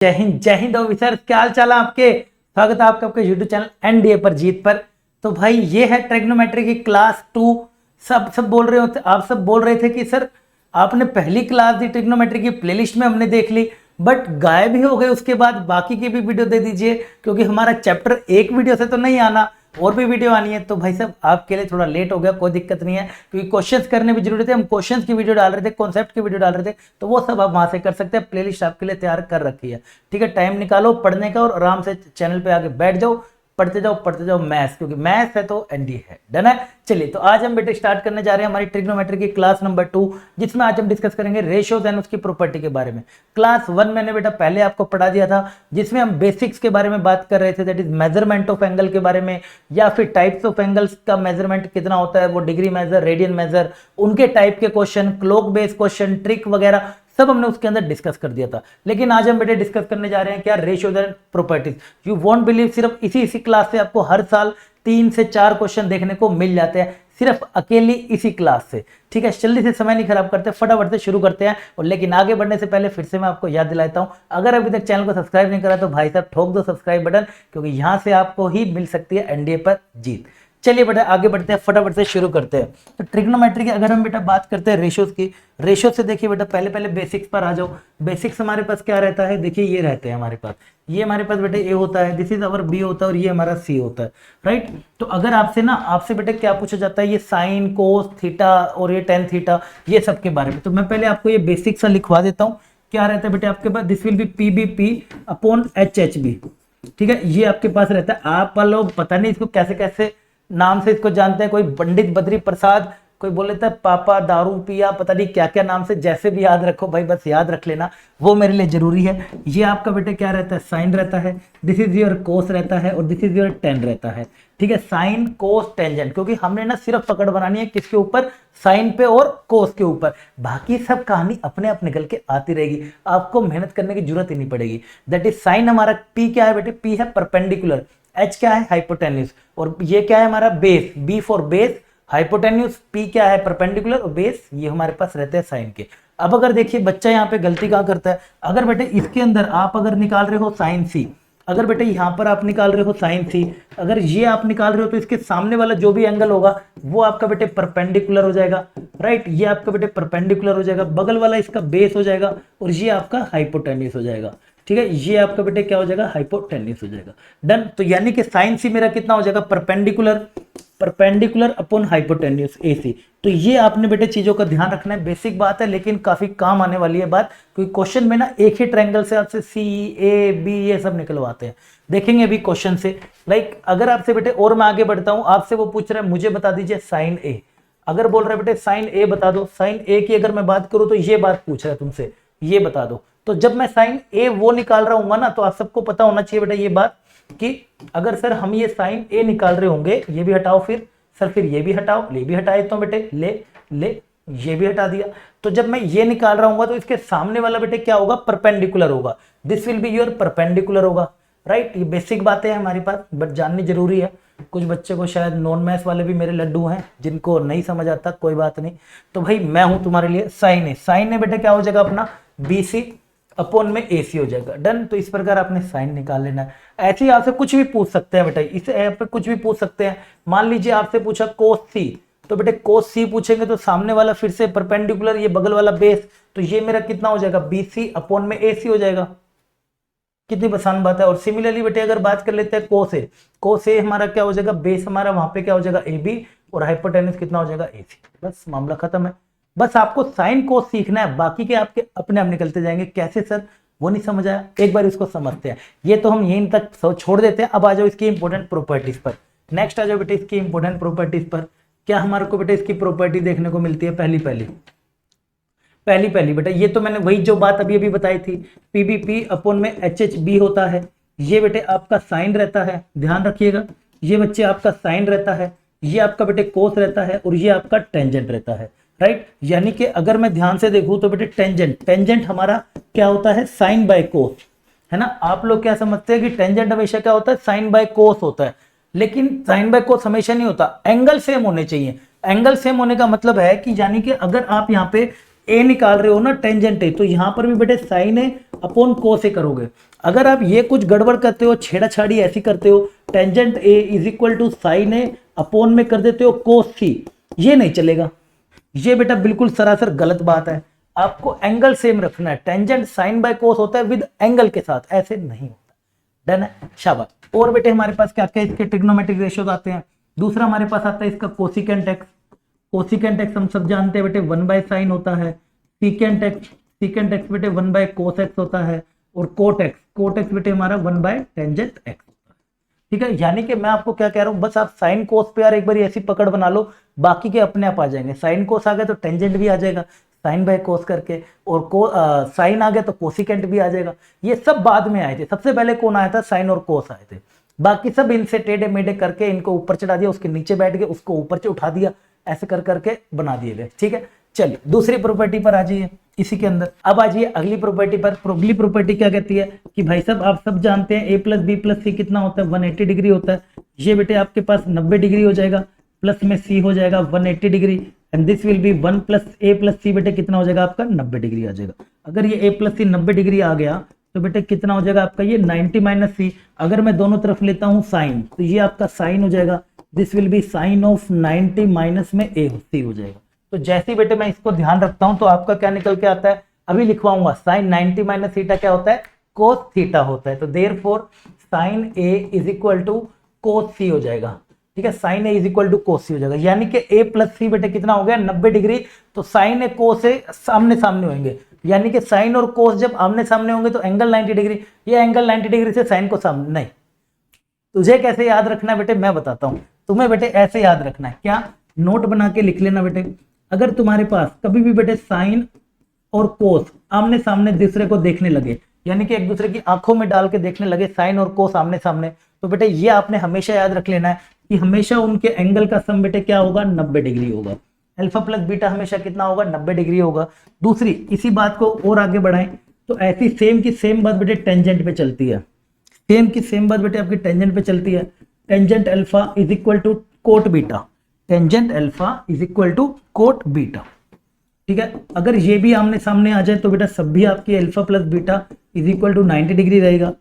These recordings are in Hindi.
जय हिंद ऑफिसर, क्या हाल चाल है आपके। स्वागत है आपका आपके यूट्यूब चैनल एनडीए पर जीत पर। तो भाई ये है ट्रिग्नोमेट्री की क्लास 2। सब बोल रहे होते, आप सब बोल रहे थे कि सर आपने पहली क्लास दी ट्रिग्नोमेट्री की, प्लेलिस्ट में हमने देख ली बट गायब ही हो गए, उसके बाद बाकी की भी वीडियो दे दीजिए क्योंकि हमारा चैप्टर एक वीडियो से तो नहीं आना, और भी वीडियो आनी है। तो भाई साहब आपके लिए थोड़ा लेट हो गया, कोई दिक्कत नहीं है क्योंकि क्वेश्चंस करने भी जरूरी थे। हम क्वेश्चंस की वीडियो डाल रहे थे, कॉन्सेप्ट की वीडियो डाल रहे थे, तो वो सब आप वहां से कर सकते हैं। प्लेलिस्ट आपके लिए तैयार कर रखी है, ठीक है। टाइम निकालो पढ़ने का और आराम से चैनल पे आके बैठ जाओ, पढ़ते जाओ मैथ्स, क्योंकि मैथ्स है तो एनडी है। डन है। चलिए तो आज हम बेटे स्टार्ट करने जा रहे हैं हमारी ट्रिग्नोमेट्री की क्लास नंबर 2, जिसमें आज हम डिस्कस करेंगे रेशियोज एंड उसकी प्रॉपर्टी के बारे में। क्लास 1 मैंने बेटा पहले आपको पढ़ा दिया था, जिसमें हम बेसिक्स के बारे में बात कर रहे थे, that is measurement of angle के बारे में, या फिर टाइप्स ऑफ एंगल्स का मेजरमेंट कितना होता है, वो डिग्री मेजर, रेडियन मेजर, उनके टाइप के question, clock based question, trick वगैरह सब हमने उसके अंदर डिस्कस कर दिया था। लेकिन आज हम बेटे डिस्कस करने जा रहे हैं क्या, ratios and properties. You won't believe, सिर्फ इसी क्लास से आपको हर साल 3 से 4 क्वेश्चन देखने को मिल जाते हैं, सिर्फ अकेली इसी क्लास से। ठीक है, जल्दी से समय नहीं खराब करते, फटाफट से शुरू करते हैं। और लेकिन आगे बढ़ने से पहले फिर से मैं आपको याद दिलाता हूं, अगर अभी तक चैनल को सब्सक्राइब नहीं करा तो भाई साहब ठोक दो सब्सक्राइब बटन, क्योंकि यहां से आपको ही मिल सकती है एनडीए पर जीत। चलिए बेटा आगे बढ़ते हैं, फटाफट से शुरू करते हैं। तो ट्रिग्नोमेट्री की अगर हम बेटा बात करते हैं रेशियोज की, रेशियो से देखिए बेटा पहले बेसिक्स पर आ जाओ। बेसिक्स हमारे पास क्या रहता है, देखिए ये रहते हैं हमारे पास, ये हमारे पास बेटा ए होता है, दिस इज अवर बी होता है, और ये हमारा सी होता है, राइट। तो अगर आपसे बेटा क्या पूछा जाता है, ये साइन कोस थीटा और ये टेन थीटा, ये सब के बारे में, तो मैं पहले आपको ये बेसिक्स लिखवा देता हूँ। क्या रहता है बेटा आपके पास, this will be P B P upon H H B, ठीक है, ये आपके पास रहता है। आप लोग पता नहीं इसको कैसे कैसे नाम से इसको जानते हैं, कोई पंडित बद्री प्रसाद, कोई बोल लेता है पापा दारू पिया, पता नहीं क्या क्या नाम से, जैसे भी याद रखो भाई, बस याद रख लेना, वो मेरे लिए जरूरी है। ये आपका बेटे क्या रहता है, साइन रहता है, दिस इज योर कोस रहता है, और दिस इज योर टेन रहता है, ठीक है। साइन कोस टेंजेंट, क्योंकि हमने ना सिर्फ पकड़ बनानी है किसके ऊपर, साइन पे और कोस के ऊपर, बाकी सब कहानी अपने आप निकल के आती रहेगी, आपको मेहनत करने की जरूरत ही नहीं पड़ेगी। दैट इज साइन हमारा, पी क्या है बेटे, पी है परपेंडिकुलर, एच क्या है हाइपोटेन्यूज, और ये क्या है हमारा base, B for base, hypotenuse, P क्या है परपेंडिकुलर, और बेस ये हमारे पास रहते हैं साइन के। अब अगर देखिए बच्चा यहाँ पे गलती क्या करता है, अगर बेटे इसके अंदर आप अगर निकाल रहे हो साइन सी, अगर बेटे यहाँ पर आप निकाल रहे हो साइन सी, अगर ये आप निकाल रहे हो तो इसके सामने वाला जो भी एंगल होगा वो आपका बेटे परपेंडिकुलर हो जाएगा, राइट। ये आपका बेटे परपेंडिकुलर हो जाएगा, बगल वाला इसका बेस हो जाएगा, और ये आपका हाइपोटेन्यूज हो जाएगा, ठीक है। ये आपका बेटे क्या हो जाएगा, हाइपोटेन्यूज हो जाएगा। डन। तो यानी कि साइन सी मेरा कितना हो जाएगा, परपेंडिकुलर अपॉन हाइपोटेन्यूज ए सी। तो ये आपने बेटे चीजों का ध्यान रखना है, बेसिक बात है लेकिन काफी काम आने वाली है बात, क्योंकि क्वेश्चन में ना एक ही ट्रायंगल से आपसे सी ए बी ये सब निकलवाते हैं, देखेंगे अभी क्वेश्चन से। लाइक अगर आपसे बेटे, और मैं आगे बढ़ता हूं, आपसे वो पूछ रहा है मुझे बता दीजिए साइन ए, अगर बोल रहे बेटे साइन ए बता दो, साइन ए की अगर मैं बात करूं तो ये बात पूछ रहा है तुमसे, ये बता दो। तो जब मैं साइन ए वो निकाल रहा हूँ ना, तो आप सबको पता होना चाहिए बेटा ये बात कि अगर सर हम ये साइन ए निकाल रहे होंगे, ये भी हटाओ, फिर सर फिर ये भी हटाओ, ये भी हटा देता हूं बेटे, ले ये भी हटा दिया। तो जब मैं ये निकाल रहा हूँ तो इसके सामने वाला बेटे क्या होगा, परपेंडिकुलर होगा, this will be your perpendicular होगा, राइट। ये बेसिक बातें हैं हमारे पास बट जाननी जरूरी है। कुछ बच्चे को शायद नॉन मैथ्स वाले भी मेरे लड्डू हैं जिनको नहीं समझ आता, कोई बात नहीं। तो भाई मैं हूं तुम्हारे लिए साइन ए, साइन ए बेटे क्या हो जाएगा अपना बी सी अपॉन में ए सी हो जाएगा। डन। तो इस प्रकार आपने साइन निकाल लेना है। ऐसे ही आपसे कुछ भी पूछ सकते हैं बेटा, इस ऐप पे कुछ भी पूछ सकते हैं। मान लीजिए आपसे पूछा कोस सी, तो बेटे कोस सी पूछेंगे तो सामने वाला फिर से परपेंडिकुलर, ये बगल वाला बेस, तो ये मेरा कितना हो जाएगा, बी सी अपॉन में ए सी हो जाएगा। कितनी आसान बात है। और सिमिलरली बेटे अगर बात कर लेते हैं कोस ए हमारा क्या हो जाएगा, बेस हमारा वहां पे क्या हो जाएगा ए बी, और हाइपोटेन्यूज कितना हो जाएगा ए सी, बस मामला खत्म है। बस आपको साइन कोस सीखना है, बाकी के आपके अपने आप निकलते जाएंगे। कैसे सर, वो नहीं समझ आया, एक बार इसको समझते हैं। ये तो हम यहीं तक छोड़ देते हैं। अब आ जाओ इसकी इंपॉर्टेंट प्रॉपर्टीज पर, नेक्स्ट आ जाओ बेटे इसकी इंपॉर्टेंट प्रॉपर्टीज पर। क्या हमारे को बेटे इसकी प्रॉपर्टी देखने को मिलती है, पहली बेटा, ये तो मैंने वही जो बात अभी बताई थी, पी बी पी अपॉन में एच एच बी होता है। ये बेटे आपका साइन रहता है, ध्यान रखिएगा, ये बच्चे आपका साइन रहता है, ये आपका बेटे कोस रहता है, और ये आपका टेंजेंट रहता है, राइट। यानी कि अगर मैं ध्यान से देखूं तो बेटे टेंजेंट हमारा क्या होता है, साइन बाय कोस, है ना। आप लोग क्या समझते हैं कि टेंजेंट हमेशा क्या होता है, साइन बाय कोस होता है, लेकिन साइन बाय कोस हमेशा नहीं होता, एंगल सेम होने चाहिए। एंगल सेम होने का मतलब है कि यानी कि अगर आप यहाँ पे ए निकाल रहे हो ना टेंजेंट ए, तो यहाँ पर भी बेटे साइन ए अपॉन कोस ए करोगे। अगर आप ये कुछ गड़बड़ करते हो, छेड़ाछाड़ी ऐसी करते हो, tangent A is equal to sine A upon में कर देते हो कोस सी, ये नहीं चलेगा। ये बेटा बिल्कुल सरासर गलत बात है। आपको एंगल सेम रखना है। टेंजेंट साइन बाय कोस होता है विद एंगल के साथ, ऐसे नहीं होता। डन है, शाबाश। और बेटे हमारे पास क्या क्या इसके ट्रिग्नोमेट्रिक रेशियोज आते हैं। दूसरा हमारे पास आता है इसका कोसिकेंट एक्स। कोसिकेंट एक्स हम सब जानते हैं बेटे 1 बाय साइन होता है। सीकेंट एक्स बेटे 1 बाय कोस एक्स होता है। और कोट एक्स बेटे हमारा 1 बाय टेंजेंट एक्स। ठीक है, यानी कि मैं आपको क्या कह रहा हूं, बस आप साइन कोस पे यार एक बार ऐसी पकड़ बना लो, बाकी के अपने आप आ जाएंगे। साइन कोस आ गया तो टेंजेंट भी आ जाएगा साइन बाय कोस करके, और साइन आ गया तो कोसिकेंट भी आ जाएगा। ये सब बाद में आए थे, सबसे पहले कौन आया था, साइन और कोस आए थे। बाकी सब इनसे टेढ़े मेढ़े करके इनको ऊपर चढ़ा दिया, उसके नीचे बैठ गए, उसको ऊपर से उठा दिया, ऐसे कर करके बना दिए गए। ठीक है, चलिए दूसरी प्रॉपर्टी पर आ जाइए इसी के अंदर। अब आ जाइए अगली प्रॉपर्टी पर। अगली प्रॉपर्टी क्या कहती है कि भाई साहब आप सब जानते हैं a प्लस बी प्लस सी कितना होता है, 180 डिग्री होता है। ये बेटे आपके पास 90 डिग्री हो जाएगा, प्लस में c हो जाएगा 180 degree, and this will be 1 plus a plus C बेटे कितना हो जाएगा आपका 90 डिग्री आ जाएगा। अगर ये a प्लस सी 90 डिग्री आ गया तो बेटे कितना हो जाएगा आपका ये 90 माइनस सी। अगर मैं दोनों तरफ लेता हूँ साइन, तो ये आपका साइन हो जाएगा, this will be sine of 90 minus में a सी हो जाएगा। तो जैसे ही बेटे मैं इसको ध्यान रखता हूं तो आपका क्या निकल के आता है, अभी लिखवाऊंगा। साइन 90 माइनस थीटा क्या होता है, कोस थीटा होता है। तो therefore sine A is equal to cos C हो जाएगा। ठीक है, sine A is equal to cos C हो जाएगा, यानी कि ए प्लस सी बेटे कितना हो गया 90 डिग्री। तो साइन ए कोस ए सामने सामने होंगे, यानी कि साइन और कोस जब आमने सामने होंगे तो एंगल 90 डिग्री। ये एंगल 90 डिग्री से साइन को सामने नहीं। तुझे कैसे याद रखना है बेटे मैं बताता हूं, तुम्हें बेटे ऐसे याद रखना है। क्या, नोट बना के लिख लेना बेटे। अगर तुम्हारे पास कभी भी बेटे साइन और कोस आमने सामने दूसरे को देखने लगे, यानी कि एक दूसरे की आंखों में डाल के देखने लगे साइन और कोस आमने सामने, तो बेटे ये आपने हमेशा याद रख लेना है कि हमेशा उनके एंगल का सम बेटे क्या होगा 90 डिग्री होगा। अल्फा प्लस बीटा हमेशा कितना होगा 90 डिग्री होगा। दूसरी इसी बात को और आगे बढ़ाएं तो ऐसी सेम की सेम बात बेटे टेंजेंट पे चलती है। सेम की सेम बात बेटे आपकी टेंजेंट पे चलती है। Tangent alpha is equal to cot beta, tangent alpha is equal to cot beta. ठीक है, अगर ये भी आमने सामने आ जाए तो बेटा सब भी आपकी alpha plus beta is equal to 90 degree रहेगा।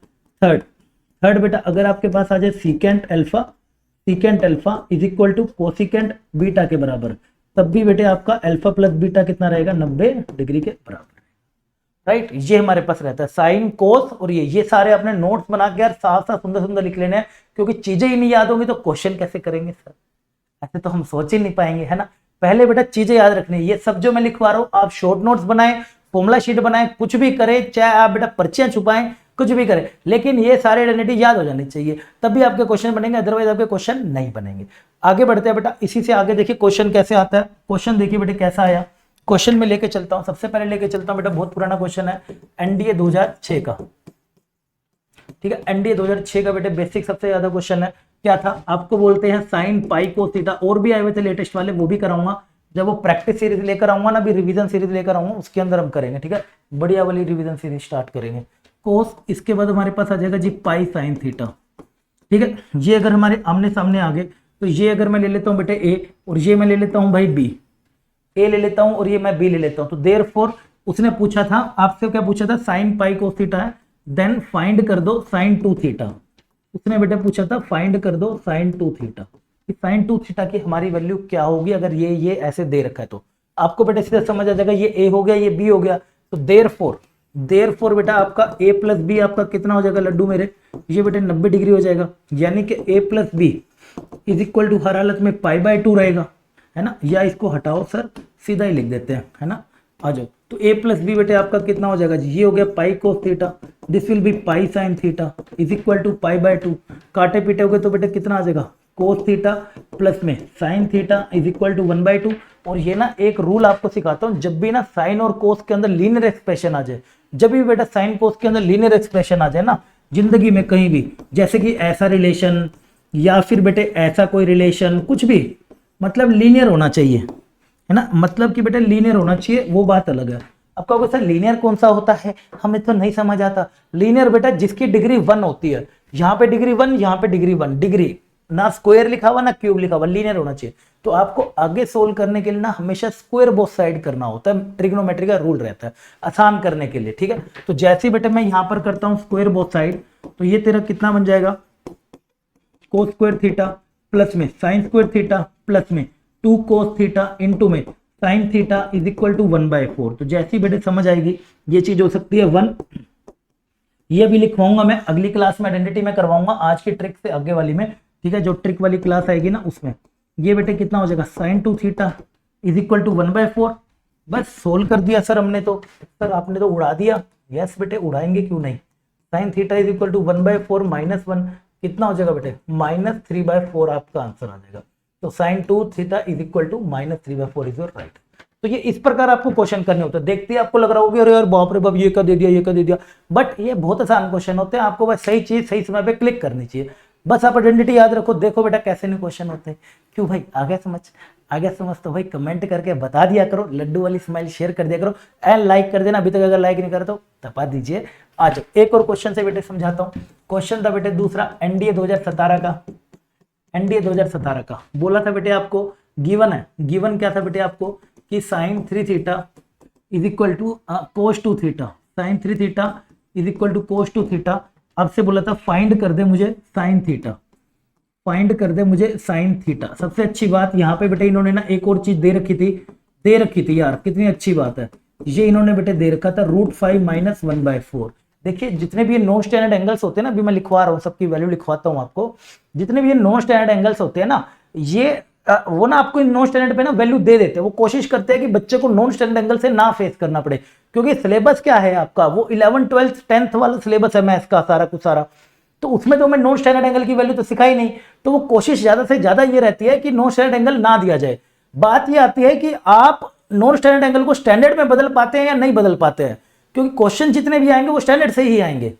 थर्ड बेटा अगर आपके पास आ जाए secant alpha is equal to cosecant beta के बराबर, तब भी बेटे आपका अल्फा प्लस बीटा कितना रहेगा 90 डिग्री के बराबर। राइट, ये हमारे पास रहता है साइन कोस। और ये सारे अपने नोट्स बना के यार साफ साफ सुंदर सुंदर लिख लेने हैं, क्योंकि चीजें ही नहीं याद होंगी तो क्वेश्चन कैसे करेंगे सर, ऐसे तो हम सोच ही नहीं पाएंगे, है ना। पहले बेटा चीजें याद रखनी है। ये सब जो मैं लिखवा रहा हूँ आप शॉर्ट नोट्स बनाएं, फॉर्मूला शीट बनाएं, कुछ भी करें, चाहे आप बेटा पर्चियां छुपाएं, कुछ भी करें, लेकिन ये सारे आइडेंटिटी याद हो जानी चाहिए, तभी आपके क्वेश्चन बनेंगे, अदरवाइज आपके क्वेश्चन नहीं बनेंगे। आगे बढ़ते हैं बेटा, इसी से आगे देखिए क्वेश्चन कैसे आता है। क्वेश्चन देखिए बेटे कैसा आया, क्वेश्चन में लेके चलता हूं। सबसे पहले लेके चलता हूं बेटा, बहुत पुराना क्वेश्चन है, एनडीए 2006 का। ठीक है, एनडीए 2006 का बेटे बेसिक सबसे ज्यादा क्वेश्चन है। क्या था, आपको बोलते हैं साइन पाई कोस थीटा, और भी आए हुए थे लेटेस्ट वाले, वो भी कराऊंगा जब वो प्रैक्टिस सीरीज लेकर आऊंगा ना, अभी रिवीजन सीरीज लेकर आऊंगा, उसके अंदर हम करेंगे। ठीक है, बढ़िया वाली रिवीजन सीरीज स्टार्ट करेंगे। कोस, इसके बाद हमारे पास आ जाएगा जी पाई साइन थीटा। ठीक है, ये अगर हमारे आमने सामने आ गए तो ये अगर मैं ले लेता हूँ बेटे ए, और ये मैं ले लेता हूँ भाई बी, ए ले लेता हूँ और ये मैं बी ले लेता हूँ। तो देयरफॉर उसने पूछा था आपसे, क्या पूछा था, साइन पाई कोस थीटा है, देन फाइंड कर दो साइन 2 थीटा। उसने बेटा पूछा था फाइंड कर दो साइन 2 थीटा। साइन 2 थीटा की हमारी वैल्यू क्या होगी अगर ये ऐसे दे रखा है, तो आपको बेटा सीधा समझ आ जाएगा, ये ए हो गया ये बी हो गया। तो देयरफॉर बेटा आपका a प्लस बी आपका कितना हो जाएगा लड्डू मेरे, ये बेटे 90 डिग्री हो जाएगा, यानी कि a plus B is equal to हर हालत में पाई बाय 2 रहेगा, है ना। या इसको हटाओ सर, सीधा ही लिख देते हैं, है ना, आ जाओ। तो a प्लस बी बेटे आपका कितना हो जाएगा जी, ये हो गया pi cos theta, this will be pi sine theta is equal to pi by 2। काटे पीटे हो गए तो बेटे कितना आ जाएगा, कोस थीटा प्लस में sine theta is equal to 1/2। और ये ना एक रूल आपको सिखाता हूँ, जब भी ना साइन और कोस के अंदर लीनियर एक्सप्रेशन आ जाए, जब भी बेटा साइन कोस के अंदर लीनियर एक्सप्रेशन आ जाए ना जिंदगी में कहीं भी, जैसे कि ऐसा रिलेशन या फिर बेटे ऐसा कोई रिलेशन, कुछ भी मतलब लीनियर होना चाहिए, है ना, मतलब कि बेटा लीनियर होना चाहिए, वो बात अलग है। अब कहोगे सर लीनियर कौन सा होता है, हमें तो नहीं समझ आता। लीनियर बेटा जिसकी डिग्री 1 होती है, यहाँ पे डिग्री 1, यहाँ पे डिग्री 1, डिग्री ना स्क्वायर लिखा हुआ ना क्यूब लिखा हुआ, लीनियर होना चाहिए। तो आपको आगे सोल्व करने के लिए ना हमेशा स्क्वायर बोथ साइड करना होता है, ट्रिग्नोमेट्री का रूल रहता है आसान करने के लिए, ठीक है। तो जैसे बेटे मैं यहां पर करता हूं स्क्वायर बोथ साइड, तो ये तेरा कितना बन जाएगा, कोस स्क्वायर थीटा प्लस में साइन स्क्वायर थीटा प्लस में 2 कोस थीटा इंटू में sine theta is equal to 1/4। तो जैसी बेटे समझ आएगी ये चीज हो सकती है 1, ये भी लिखवाऊंगा मैं अगली क्लास में, आइडेंटिटी में करवाऊंगा आज की ट्रिक से आगे वाली में, ठीक है, जो ट्रिक वाली क्लास आएगी ना उसमें। ये बेटे कितना हो जाएगा, sine 2 theta is equal to 1/4। बस सोल्व कर दिया सर हमने तो, सर आपने तो उड़ा दिया। यस बेटे उड़ाएंगे क्यों नहीं, sine theta is equal to 1/4 minus 1 कितना हो जाएगा बेटे, -3/4 आपका आंसर आ जाएगा। तो sine 2 theta is equal to -3/4 is your right. तो ये इस प्रकार आपको क्वेश्चन करने होते हैं। देखते ही आपको लग रहा होगा अरे यार बाप रे बाप ये कर दे दिया, ये कर दे दिया, बट ये बहुत आसान क्वेश्चन होते हैं। आपको बस सही चीज सही समय पे क्लिक करनी चाहिए। बस आप आइडेंटिटी याद रखो, देखो बेटा कैसे नहीं क्वेश्चन होते हैं। क्यों भाई आ गया समझ, आ गया समझ तो भाई कमेंट करके बता दिया करो, लड्डू वाली स्माइल शेयर कर दिया करो, एंड लाइक कर देना। अभी तक अगर लाइक नहीं करा तो दबा दीजिए। आ जाओ एक और क्वेश्चन से बेटे समझाता हूँ। क्वेश्चन था बेटे दूसरा एनडीए 2017 का, एनडीए 2017 का बोला था बेटे आपको, गिवन है, गिवन क्या था बेटे आपको कि sine 3 theta is equal to cos 2 theta, sine 3 theta is equal to cos 2 theta. अब से बोला था फाइंड कर दे मुझे साइन थीटा, फाइंड कर दे मुझे साइन थीटा। सबसे अच्छी बात यहाँ पे बेटे इन्होंने ना एक और चीज दे रखी थी यार, कितनी अच्छी बात है। ये इन्होंने बेटे दे रखा था √5 - 1/4। देखिए जितने भी ये नॉन स्टैंडर्ड एंगल्स होते हैं ना, अभी मैं लिखवा रहा हूँ, सबकी वैल्यू लिखवाता हूँ आपको। जितने भी ये नॉन स्टैंडर्ड एंगल्स होते हैं ना, ये वो ना आपको इन नॉन स्टैंडर्ड पे ना वैल्यू दे देते हैं। वो कोशिश करते हैं कि बच्चे को नॉन स्टैंडर्ड एंगल से ना फेस करना पड़े, क्योंकि सिलेबस क्या है आपका, वो 11, 12, 10th वाला सिलेबस है मैथ्स का सारा कुछ सारा। तो उसमें तो हमें नॉन स्टैंडर्ड एंगल की वैल्यू तो सिखाई नहीं, तो वो कोशिश ज्यादा से ज्यादा ये रहती है कि नॉन स्टैंडर्ड एंगल ना दिया जाए। बात ये आती है कि आप नॉन स्टैंडर्ड एंगल को स्टैंडर्ड में बदल पाते हैं या नहीं बदल पाते हैं, क्योंकि क्वेश्चन जितने भी आएंगे वो स्टैंडर्ड से ही आएंगे।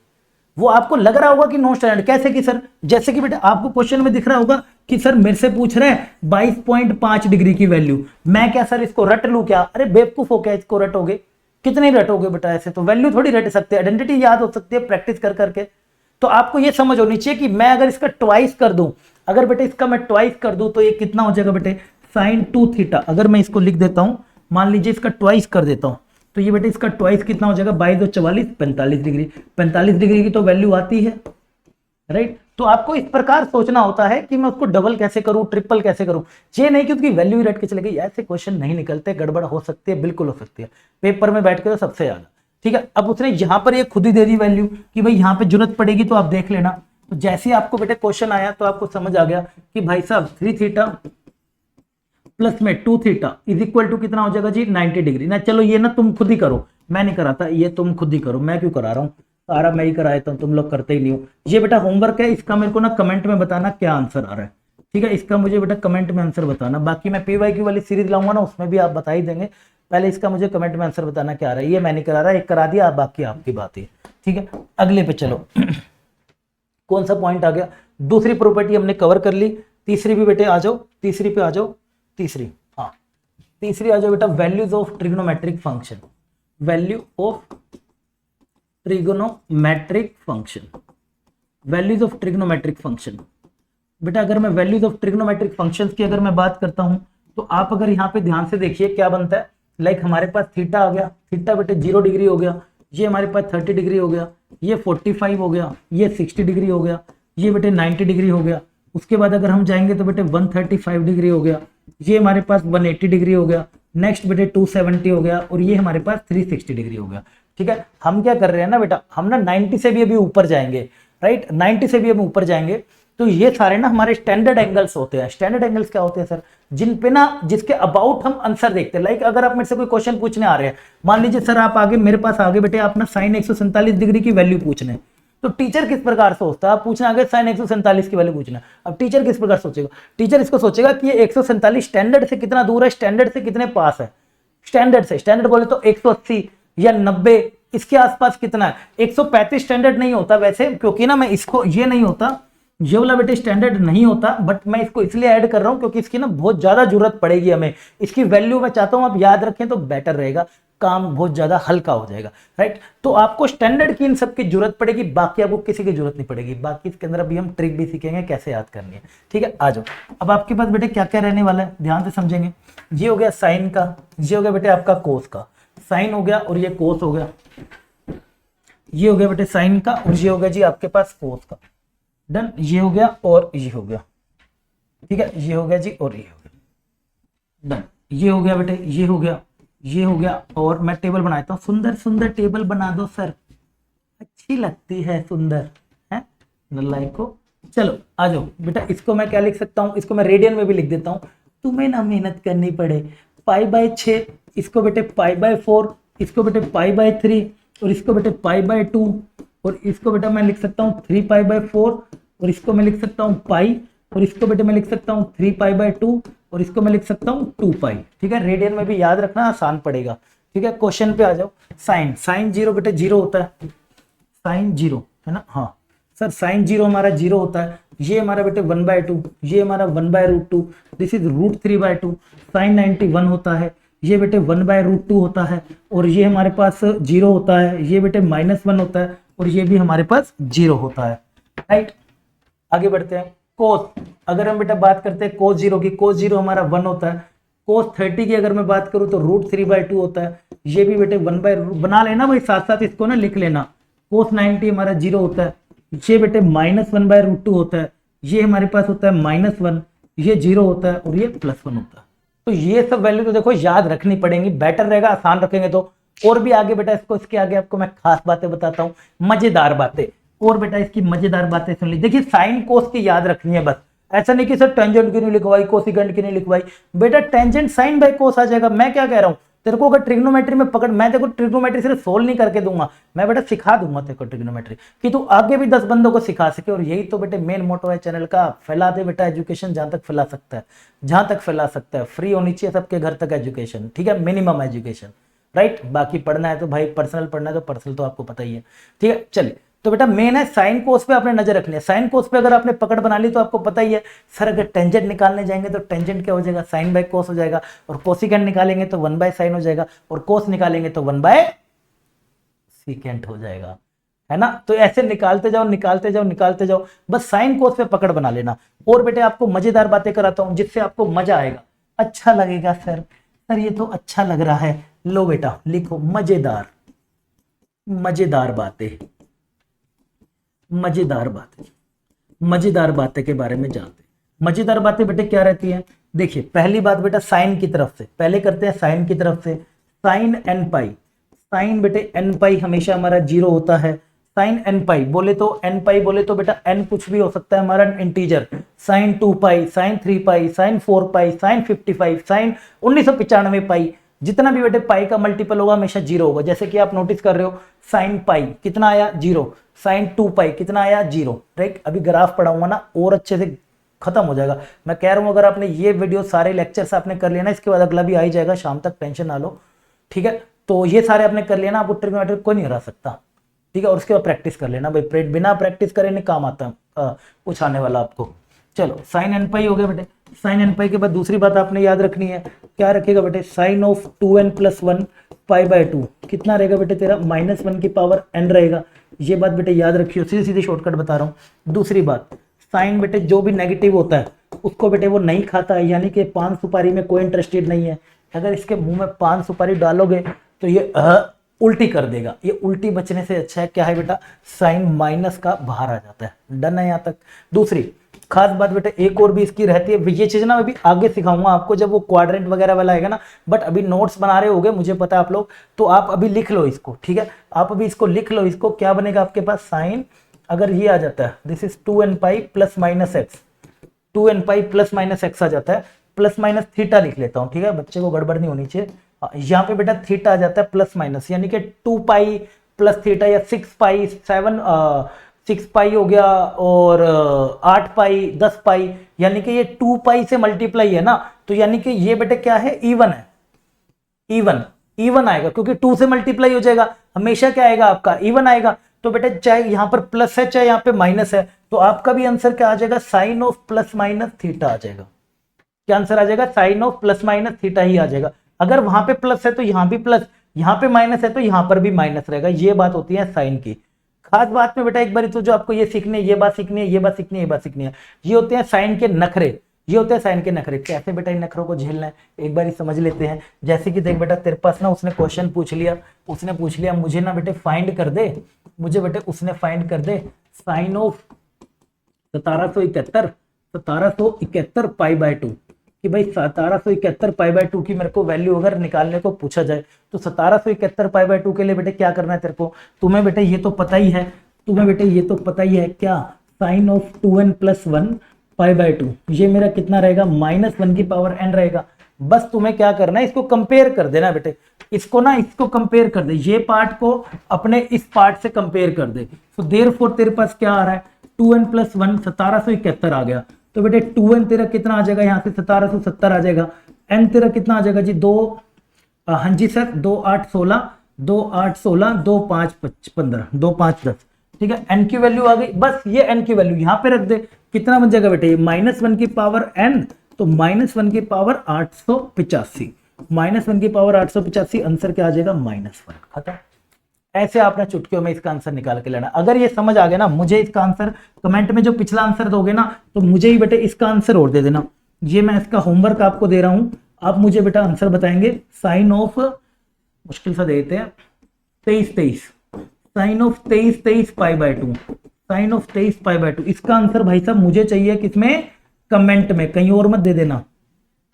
वो आपको लग रहा होगा कि नॉन स्टैंडर्ड, कैसे कि सर जैसे कि बेटा आपको क्वेश्चन में दिख रहा होगा कि सर मेरे से पूछ रहे हैं 22.5 डिग्री की वैल्यू, मैं क्या सर इसको रट लूं क्या? अरे बेवकूफ हो क्या, इसको रटोगे? कितने रटोगे बेटा, ऐसे तो वैल्यू थोड़ी रट सकते हैं, आइडेंटिटी याद हो सकती है प्रैक्टिस कर करके। तो आपको ये समझ होनी चाहिए कि मैं अगर इसका ट्वाइस कर दूं, अगर बेटे इसका मैं ट्वाइस कर दूं तो ये कितना हो जाएगा बेटे, साइन 2 थीटा। अगर मैं इसको लिख देता हूं, मान लीजिए इसका ट्वाइस कर देता हूं, तो ये बेटे इसका ट्वाइस कितना हो जाएगा, 22 और 44 45 डिग्री। 45 डिग्री की तो वैल्यू आती है, राइट। तो आपको इस प्रकार सोचना होता है कि मैं उसको डबल कैसे करूं, ट्रिपल कैसे करूं। ये नहीं कि उसकी वैल्यू ही रट के चले गई, ऐसे क्वेश्चन नहीं निकलते, गड़बड़ हो सकती है, बिल्कुल हो सकती है पेपर में बैठ के तो सबसे ज्यादा, ठीक है। अब उसने यहां पर ये खुद ही दे दी वैल्यू कि भाई यहां पे जरूरत पड़ेगी तो आप देख लेना। तो जैसे ही आपको बेटे क्वेश्चन आया तो आपको समझ आ गया कि भाई साहब 3 थीटा प्लस में 2 थीटा इज इक्वल टू कितना हो जाएगा जी, 90 डिग्री ना। चलो ये ना तुम खुद ही करो, मैं नहीं कराता, ये तुम खुद ही करो, मैं क्यों करा रहा हूँ, सारा मैं ही करा देता हूँ, तुम लोग करते ही नहीं हो। ये बेटा होमवर्क है, इसका मेरे को ना कमेंट में बताना क्या आंसर आ रहा है, ठीक है। इसका मुझे बेटा कमेंट में आंसर बताना। बाकी मैं PYQ वाली सीरीज लाऊंगा ना, उसमें भी आप बता ही देंगे। पहले इसका मुझे कमेंट में आंसर बताना क्या आ रहा है। ये मैं नहीं करा रहा, एक करा दिया, बाकी आपकी बात है, ठीक है। अगले पे चलो कौन सा पॉइंट आ गया, दूसरी प्रॉपर्टी हमने कवर कर ली। तीसरी भी बेटे आ जाओ, तीसरी पे आ जाओ, तीसरी, हाँ तीसरी आ जाओ बेटा, values of trigonometric function, value of trigonometric function, values of trigonometric function. बेटा अगर मैं वैल्यूज ऑफ ट्रिग्नोमेट्रिक फंक्शंस की अगर मैं बात करता हूं तो आप अगर यहाँ पे ध्यान से देखिए क्या बनता है। लाइक हमारे पास थीटा आ गया, थीटा बेटे 0 डिग्री हो गया, ये हमारे पास 30 डिग्री हो गया, ये 45 हो गया, ये 60 डिग्री हो गया, ये बेटे 90 डिग्री हो गया। उसके बाद अगर हम जाएंगे तो बेटे 135 डिग्री हो गया, ये हमारे पास 180 डिग्री हो गया, नेक्स्ट बेटे 270 हो गया, और ये हमारे पास 360 डिग्री हो गया, ठीक है। हम क्या कर रहे हैं ना बेटा, हम ना 90 से भी अभी ऊपर जाएंगे, राइट, 90 से भी हम ऊपर जाएंगे। तो ये सारे ना हमारे स्टैंडर्ड एंगल्स होते हैं। स्टैंडर्ड एंगल्स क्या होते हैं सर, जिन पे ना जिसके अबाउट हम आंसर देखते हैं। लाइक अगर आप मेरे से कोई क्वेश्चन पूछने आ रहे हैं, मान लीजिए सर आप आगे मेरे पास आगे बेटे आप ना साइन 147 डिग्री की वैल्यू पूछने, तो टीचर किस प्रकार सोचता है, आप पूछना आगे साइन 147 की वैल्यू पूछना, अब टीचर किस प्रकार सोचेगा, टीचर इसको सोचेगा कि ये 147 स्टैंडर्ड से कितना दूर है, स्टैंडर्ड से कितने पास है, स्टैंडर्ड से, स्टैंडर्ड बोले तो 180 या 90 इसके आसपास कितना है। 135 स्टैंडर्ड नहीं होता वैसे, क्योंकि ना मैं इसको, ये नहीं होता, ये वाला बेटे स्टैंडर्ड नहीं होता, बट मैं इसको इसलिए ऐड कर रहा हूं क्योंकि इसकी ना बहुत ज्यादा जरूरत पड़ेगी हमें। इसकी वैल्यू मैं चाहता हूं आप याद रखें तो बेटर रहेगा। काम बहुत ज्यादा हल्का हो जाएगा, राइट। तो आपको स्टैंडर्ड की इन सब की जरूरत पड़ेगी, बाकी आपको किसी की जरूरत नहीं पड़ेगी। बाकी इसके अंदर अभी हम ट्रिक भी सीखेंगे कैसे याद करनी है, ठीक है। आ जाओ, अब आपके पास बेटे क्या क्या रहने वाला है, ध्यान से समझेंगे। ये हो गया साइन का, ये हो गया बेटे आपका कोस का, साइन हो गया और ये कोस हो गया, ये हो गया बेटे साइन का और ये हो गया जी आपके पास कोस का। डन, ये हो गया और ये हो गया, ठीक है, ये हो गया जी और ये हो गया। डन, ये हो गया बेटे, ये हो गया, ये हो गया। और मैं टेबल बनाता हूँ, सुंदर सुंदर टेबल बना दो सर, अच्छी लगती है, सुंदर है नल्लाइक को। चलो आ जाओ बेटा, इसको मैं क्या लिख सकता हूँ, इसको मैं रेडियन में भी लिख देता हूँ, तुम्हें ना मेहनत करनी पड़े। पाई बाय 6, इसको बेटे पाई बाय 4, इसको बेटे पाई बाय 3 और इसको बेटे पाई बाय 2 और इसको बेटा मैं लिख सकता हूँ 3 पाई बाय 4 और इसको मैं लिख सकता हूँ पाई और इसको बेटे मैं लिख सकता हूँ 3 पाई बाय 2 और इसको मैं लिख सकता हूँ 2 पाई, ठीक है। रेडियन में भी याद रखना, आसान पड़ेगा, ठीक है। क्वेश्चन पे आ जाओ। साइन, साइन 0 बेटे 0 होता है, साइन 0 है ना, हाँ सर साइन 0 हमारा 0 होता है। ये हमारा बेटे 1/2, ये हमारा 1/√2, दिस इज √3/2। साइन 91 होता है, ये बेटे 1/√2 होता है और ये हमारे पास 0 होता है, ये बेटे -1 होता है और ये भी हमारे पास 0 होता है, राइट। आगे बढ़ते हैं। कोस, अगर हम बेटा बात करते हैं कोस 0 की, कोस 0 हमारा 1 होता है। कोस 30 की अगर मैं बात करूं तो √3/2 होता है, ये भी बेटे 1/, बना लेना भाई, साथ साथ इसको ना लिख लेना। कोस 90 हमारा 0 होता है, ये बेटे -1/√2 होता है, ये हमारे पास होता है -1, ये 0 होता है और ये +1 होता है। तो ये सब वैल्यू तो देखो याद रखनी पड़ेंगी, बेटर रहेगा आसान रखेंगे तो। और भी आगे बेटा इसको, इसके आगे आपको मैं खास बातें बताता हूँ, मजेदार बातें। और बेटा इसकी मजेदार बातें सुन ली। देखिए साइन कोस की याद रखनी है बस, ऐसा नहीं कि सर टेंजेंट की नहीं लिखवाई, कोसिकेंट की नहीं लिखवाई। बेटा टेंजेंट साइन बाय कोस आ जाएगा। मैं क्या कह रहा हूँ तेरे को, अगर ट्रिग्नोमेट्री में पकड़, मैं तेरे को ट्रिग्नोमेट्री सिर्फ सोल्व नहीं करके दूंगा, मैं बेटा सिखा दूंगा तेरे को ट्रिग्नोमेट्री, कि तू आगे भी 10 बंदों को सिखा सके। और यही तो बेटे मेन मोटो है चैनल का, फैला दे बेटा एजुकेशन जहां तक फैला सकता है, जहां तक फैला सकता है। फ्री होनी चाहिए सबके घर तक एजुकेशन, ठीक है, मिनिमम एजुकेशन, राइट। बाकी पढ़ना है तो भाई पर्सनल पढ़ना है तो पर्सनल तो आपको पता ही है, ठीक है। चलिए, तो बेटा मेन है साइन कोस पे आपने नजर रखनी है। साइन कोस पे अगर आपने पकड़ बना ली तो आपको पता ही है सर, अगर टेंजेंट निकालने जाएंगे तो टेंजेंट क्या हो जाएगा, साइन बाय कोस हो जाएगा। और कोसिकेंट निकालेंगे तो 1/sin हो जाएगा और कोस निकालेंगे तो 1/सेकेंट हो जाएगा, है ना। तो ऐसे निकालते जाओ निकालते जाओ निकालते जाओ, बस साइन कोस पे पकड़ बना लेना। और बेटे आपको मजेदार बातें कराता हूं जिससे आपको मजा आएगा, अच्छा लगेगा। सर सर ये तो अच्छा लग रहा है, लो बेटा लिखो मजेदार, मजेदार बातें, मजेदार बातें, मजेदार बातें के बारे में जानते हैं। मजेदार बातें बेटे क्या रहती हैं, देखिए पहली बात बेटा साइन की तरफ से, पहले करते हैं साइन की तरफ से। साइन n पाई, साइन बेटे n पाई हमेशा हमारा 0 होता है। साइन n पाई बोले तो, n पाई बोले तो बेटा n कुछ भी हो सकता है हमारा इंटीजर। साइन 2 पाई, साइन 3 पाई, साइन 4 पाई, साइन 55, साइन 1995 पाई, जितना भी बेटे पाई का मल्टीपल होगा हमेशा 0 होगा। जैसे कि आप नोटिस कर रहे हो साइन पाई कितना आया 0, साइन 2 पाई कितना आया 0, राइट। अभी ग्राफ पढ़ाऊंगा ना और अच्छे से खत्म हो जाएगा। मैं कह रहा हूं अगर आपने ये वीडियो सारे लेक्चर्स आपने कर लिया ना, इसके बाद अगला भी आ ही जाएगा शाम तक, टेंशन ना लो, ठीक है। तो ये सारे आपने कर लिया ना, आपको ट्रिग्नोमेट्री कोई नहीं हरा सकता, ठीक है। और उसके बाद प्रैक्टिस कर लेना भाई, बिना प्रैक्टिस करे नहीं काम आता कुछ आने वाला आपको। चलो साइन एन पाई हो गया बेटे। साइन एन पाई के बाद दूसरी बात आपने याद रखनी है, क्या रखेगा बेटे, साइन ऑफ 2n + 1 π/2 कितना रहेगा बेटे तेरा, -1 की पावर n रहेगा। ये बात बेटे याद रखियो, सीधी सीधी शॉर्टकट बता रहा हूँ। दूसरी बात, साइन बेटे जो भी नेगेटिव होता है उसको बेटे वो नहीं खाता है, यानी कि पान सुपारी में कोई इंटरेस्टेड नहीं है। अगर इसके मुंह में पान सुपारी डालोगे तो ये उल्टी कर देगा। ये उल्टी बचने से अच्छा है क्या है बेटा, साइन माइनस का बाहर आ जाता है। डन है यहाँ तक। दूसरी खास बात बेटा एक और भी इसकी रहती है, ये चीज ना मैं भी आगे सिखाऊंगा आपको जब वो क्वाड्रेंट वगैरह वाला आएगा ना, बट अभी नोट्स बना रहे होगे मुझे पता है आप लोग, तो आप अभी लिख लो इसको, ठीक है। आप अभी इसको लिख लो, इसको क्या बनेगा आपके पास, साइन अगर ये आ जाता है, this is 2n pi +-x, 2n pi +-x आ जाता है, प्लस थीटा लिख लेता हूँ, ठीक है, बच्चे को गड़बड़ नहीं होनी चाहिए। यहाँ पे बेटा थीटा आ जाता है +-, यानी कि 2 पाई + थीटा या 6 पाई 6 पाई हो गया और 8 पाई 10 पाई, यानी कि ये 2 पाई से मल्टीप्लाई है ना, तो यानी कि ये बेटे क्या है, इवन है, इवन आएगा क्योंकि 2 से मल्टीप्लाई हो जाएगा, हमेशा क्या आएगा आपका इवन आएगा। तो बेटे चाहे यहाँ पर प्लस है चाहे यहाँ पे माइनस है, तो आपका भी आंसर क्या आ जाएगा, साइन ऑफ +- थीटा आ जाएगा। क्या आंसर आ जाएगा, साइन ऑफ +- थीटा ही आ जाएगा। अगर वहां पे प्लस है तो यहाँ भी प्लस, यहाँ पे माइनस है तो यहाँ पर भी माइनस रहेगा। ये बात होती है साइन की। खास बात में बेटा एक बार तो जो आपको ये सीखनी है, ये बात सीखनी है, ये बात सीखनी है, ये बात सीखनी है, ये होते हैं साइन के नखरे। ये होते हैं साइन के नखरे। कैसे बेटा इन नखरों को झेलना है एक बार ही समझ लेते हैं। जैसे कि देख बेटा तेरे पास ना उसने क्वेश्चन पूछ लिया, उसने पूछ लिया मुझे ना बेटे फाइंड कर दे, मुझे बेटे उसने फाइंड कर दे साइन ऑफ 1771 पाई बाय 2 कि भाई 1771 पाई बाय 2 की मेरे को वैल्यू अगर निकालने को पूछा जाए तो 1771 पाई बाय 2 के लिए बेटे क्या करना है तेरे को। तुम्हें बेटे ये तो पता ही है, तुम्हें बेटे ये तो पता ही है क्या, sine of 2n plus 1 pi by 2, ये मेरा कितना रहेगा -1 की पावर n रहेगा। बस तुम्हें क्या करना है, इसको कंपेयर कर देना बेटे, इसको ना इसको कंपेयर कर दे, ये पार्ट को अपने इस पार्ट से कंपेयर कर दे। तो देयरफॉर तेरे पास क्या आ रहा है 2n प्लस 1 1771 आ गया। तो बेटे 2n तेरा कितना आ जाएगा, यहाँ से 1770 आ जाएगा। n तेरा कितना आ जाएगा जी, हाँ जी सर 2 8 16 2 8 16 2 5 15 2 5 10, ठीक है। n की वैल्यू आ गई, बस ये n की वैल्यू यहाँ पे रख दे। कितना बन जाएगा बेटे, -1 की पावर n, तो -1 की पावर 885, -1 की पावर 885, आंसर क्या आ जाएगा -1। खत्म। ऐसे आपने चुटकियों में इसका आंसर निकाल के लेना। अगर ये समझ आ गया ना, मुझे इसका आंसर कमेंट में जो पिछला आंसर दोगे ना, तो मुझे ही बेटे इसका आंसर और दे देना। ये मैं इसका होमवर्क आपको दे रहा हूं, आप मुझे बेटा आंसर बताएंगे। साइन ऑफ, मुश्किल सा देते हैं, 23 sine of 23 pi by 2, sine of 23 pi by 2, इसका आंसर भाई साहब मुझे चाहिए किसमें, कमेंट में, कहीं और मत दे देना।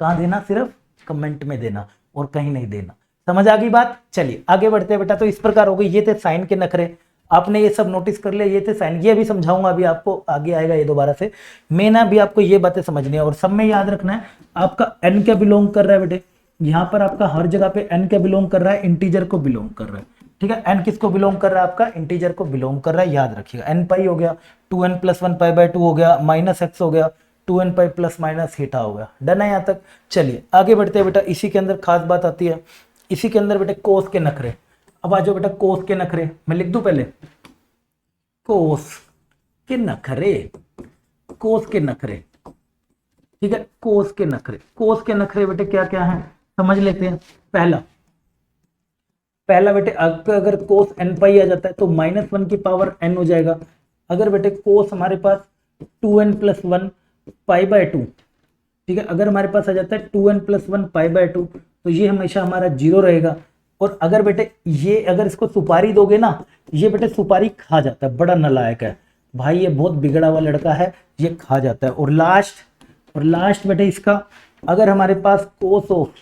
कहां देना, सिर्फ कमेंट में देना और कहीं नहीं देना। समझ आ गई बात। चलिए आगे बढ़ते हैं बेटा। तो इस प्रकार हो गई, ये थे साइन के नखरे, आपने ये सब नोटिस कर लिया, ये थे साइन। ये भी समझाऊंगा अभी आपको, आगे आएगा ये दोबारा से। मेन अभी आपको ये बातें समझनी है और सब में याद रखना है आपका n क्या बिलोंग कर रहा है बेटे, यहाँ पर आपका हर जगह पे n क्या बिलोंग कर रहा है, इंटीजर को बिलोंग कर रहा है, ठीक है। n किसको बिलोंग कर रहा है, आपका इंटीजर को बिलोंग कर रहा है, याद रखिएगा। n पाई हो गया, 2n प्लस 1 पाई बाय 2 हो गया, -x हो गया, 2n pi plus minus theta हो गया। डन है यहाँ तक। चलिए आगे बढ़ते हैं बेटा। इसी के अंदर खास बात आती है, इसी के अंदर बेटे कोस के नखरे। अब आ जाओ बेटा कोस के नखरे, मैं लिख दूं पहले, कोस के नखरे, कोस के नखरे, ठीक है। कोस के नखरे, कोस के नखरे बेटे क्या क्या है समझ लेते हैं। पहला बेटे अगर कोस n पाई आ जाता है तो -1 की पावर n हो जाएगा। अगर बेटे कोस हमारे पास 2n प्लस 1 पाई बाय 2, ठीक है, अगर हमारे पास आ जाता है 2n प्लस 1 पाई बाय 2, तो ये हमेशा हमारा 0 रहेगा। और अगर बेटे ये अगर इसको सुपारी दोगे ना, ये बेटे सुपारी खा जाता है, बड़ा नालायक है भाई, ये बहुत बिगड़ा हुआ लड़का है, ये खा जाता है। और लास्ट बेटे इसका, अगर हमारे पास cos of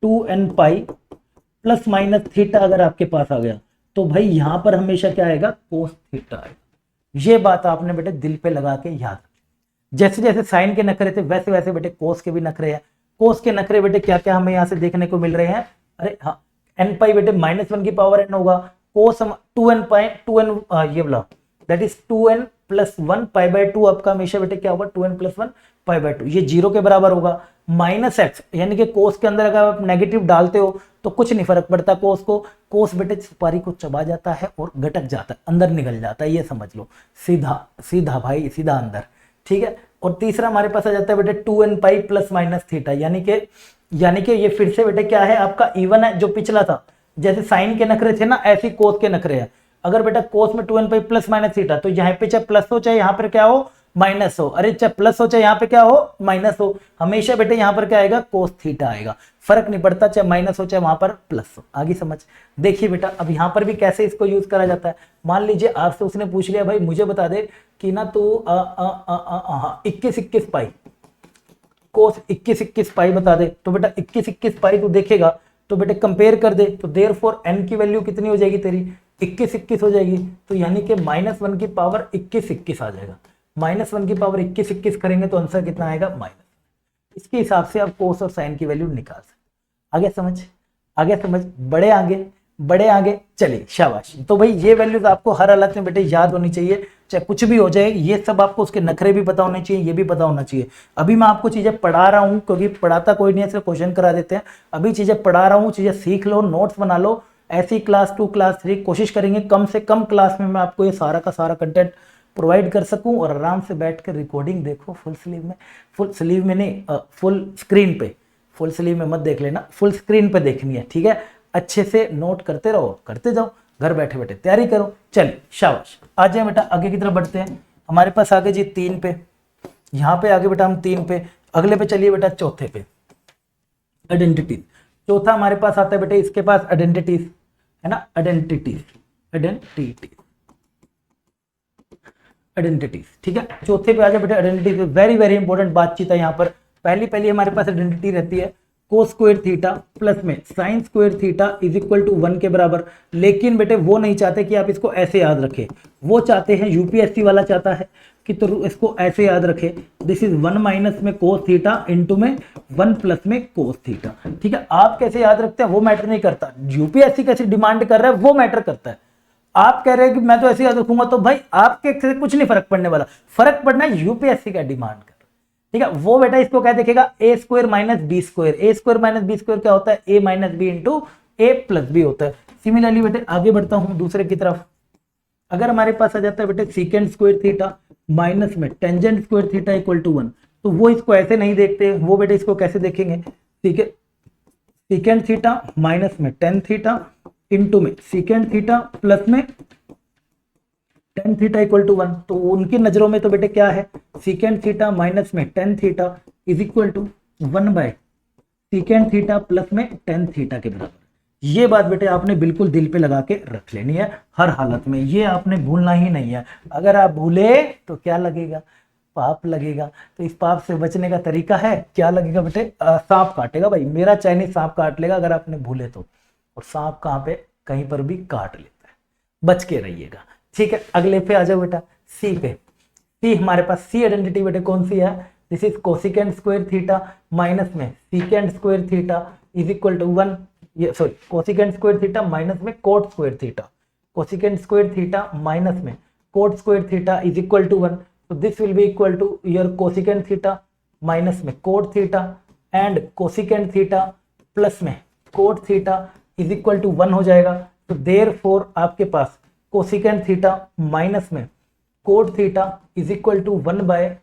2n pi plus minus theta अगर आपके पास आ गया, तो भाई यहां पर हमेशा क्या आएगा, कोस थीटा आएगा। ये बात आपने बेटे दिल पे लगा के याद रखी। जैसे जैसे साइन के नखरे थे वैसे वैसे बेटे कोस के भी नखरे हैं। कोस के नखरे बेटे क्या क्या हमें यहाँ से देखने को मिल रहे हैं, अरे हाँ, n पाई बेटे -1 की पावर n होगा, कोस 2n पाई 2n ये वाला that is 2n plus 1 pi by 2 आपका हमेशा बेटे क्या होगा, 2n प्लस 1 पाई बाय 2, ये 0 के बराबर होगा। -x यानी कि कोस के अंदर अगर आप नेगेटिव डालते हो तो कुछ नहीं फर्क पड़ता कोस को, कोस बेटे सुपारी को चबा जाता है और गटक जाता है, अंदर निकल जाता है, ये समझ लो, सीधा सीधा भाई सीधा अंदर, ठीक है। और तीसरा हमारे पास आ जाता है बेटे 2n pi plus minus theta, यानी कि ये फिर से बेटे क्या है आपका इवन है, जो पिछला था जैसे साइन के नखरे थे ना ऐसे कोस के नखरे हैं। अगर बेटा कोस में 2n pi plus minus theta, तो यहाँ पे चाहे प्लस हो चाहे यहाँ पर क्या हो माइनस हो, अरे चाहे प्लस हो चाहे यहाँ पे क्या हो माइनस हो, हमेशा बेटे यहाँ पर क्या आएगा, कोस थीटा आएगा, फर्क नहीं पड़ता चाहे माइनस हो चाहे वहां पर प्लस हो। आगे समझ। देखिए बेटा अब यहाँ पर भी कैसे इसको यूज करा जाता है। मान लीजिए आपसे उसने पूछ लिया भाई मुझे बता दे कि ना तू 21 पाई कोस 21 पाई बता दे, तो बेटा 21 पाई तू देखेगा तो बेटे कंपेयर कर दे, तो देयरफॉर n की वैल्यू कितनी हो जाएगी तेरी, 21 हो जाएगी। तो यानी कि -1 की पावर 21 आ जाएगा, -1 की पावर 21 करेंगे तो आंसर कितना आएगा, -। इसके हिसाब से आप कोस और साइन की वैल्यू निकाल सकते। आगे समझ, बड़े आगे चलिए, शाबाश। तो भाई ये वैल्यूज आपको हर हालत में बेटे याद होनी चाहिए, चाहे कुछ भी हो जाए, ये सब आपको उसके नखरे भी पता होने चाहिए, ये भी पता होना चाहिए। अभी मैं आपको चीजें पढ़ा रहा हूँ क्योंकि पढ़ाता कोई नहीं है, सिर्फ क्वेश्चन करा देते हैं। अभी चीजें पढ़ा रहा हूँ, चीजें सीख लो, नोट्स बना लो। ऐसी क्लास 2 क्लास 3 कोशिश करेंगे कम से कम क्लास में मैं आपको ये सारा का सारा कंटेंट प्रोवाइड कर सकूं और आराम से बैठ कर रिकॉर्डिंग देखो फुल स्लीव में नहीं, फुल स्क्रीन पे, फुल स्लीव में मत देख लेना, फुल स्क्रीन पे देखनी है, ठीक है। अच्छे से नोट करते रहो, करते जाओ, घर बैठे बैठे तैयारी करो। चलिए शाबाश, आ जाए बेटा आगे की तरफ बढ़ते हैं। हमारे पास आगे जी 3 पे, यहाँ पे आगे बेटा हम 3 पे, अगले पे चलिए बेटा चौथे पे, आइडेंटिटी। चौथा हमारे पास आता है बेटे, इसके पास आइडेंटिटीज है ना, आइडेंटिटीज, आइडेंटिटीज, ठीक है। चौथे पे आ जाए बेटा आइडेंटिटीज, वेरी वेरी इंपॉर्टेंट बातचीत है यहाँ पर। पहली हमारे पास आइडेंटिटी रहती है कोस स्क्वायर थीटा प्लस में sine square theta is equal to 1 के बराबर। लेकिन बेटे वो नहीं चाहते कि आप इसको ऐसे याद रखें, वो चाहते हैं, यूपीएससी वाला चाहता है कि तो इसको ऐसे याद रखें, दिस इज 1 माइनस में कोस थीटा इंटू में 1 प्लस में कोस थीटा, ठीक है। आप कैसे याद रखते हैं वो मैटर नहीं करता, यूपीएससी कैसे डिमांड कर रहा है वो मैटर करता है। आप कह रहे हैं कि मैं तो ऐसे याद रखूंगा, तो भाई आपके से कुछ नहीं फर्क पड़ने वाला, फर्क पड़ना है यूपीएससी का डिमांड कर, ठीक है। वो बेटा इसको क्या देखेगा, ए स्क्वायर माइनस बी स्क्वायर, ए स्क्वायर माइनस बी स्क्वायर क्या होता है, ए माइनस बी इंटू ए प्लस बी होता है। सिमिलरली बेटे आगे बढ़ता हूं दूसरे की तरफ, अगर हमारे पास आ जाता है बेटे सीकेंड स्क्वायर थीटा माइनस में tangent square theta equal to 1, तो वो इसको ऐसे नहीं देखते, वो बेटे इसको कैसे देखेंगे, ठीक है, सीकेंड थीटा माइनस में टेन थीटा इंटू में सीकेंड थीटा प्लस में टेन थीटा इक्वल टू 1। तो उनकी नजरों में तो बेटे क्या है, सीकेंड थीटा माइनस में tan theta is equal to 1 by secant theta plus में टेन थीटा के बराबर। ये बात बेटे आपने बिल्कुल दिल पे लगा के रख लेनी है हर हालत में, ये आपने भूलना ही नहीं है। अगर आप भूले तो क्या लगेगा, पाप लगेगा। तो इस पाप से बचने का तरीका है, क्या लगेगा बेटे, सांप काटेगा भाई, मेरा चाइनीज सांप काट लेगा अगर आपने भूले तो। और सांप कहाँ पे, कहीं पर भी काट लेता है, बच के रहिएगा, ठीक है। अगले पे आ जाओ बेटा सी पे। सी हमारे पास सी आइडेंटिटी बेटे कौन सी है, this is cosecant square theta minus में secant square theta is equal to 1, ये sorry cosecant square theta minus में cot square theta, cosecant square theta minus में cot square theta is equal to 1। तो this will be equal to your cosecant theta minus में cot theta and cosecant theta plus में cot theta is equal to 1 हो जाएगा। तो देयरफॉर आपके पास कोसिकेंड थीटा माइनस में cot theta is equal to 1 by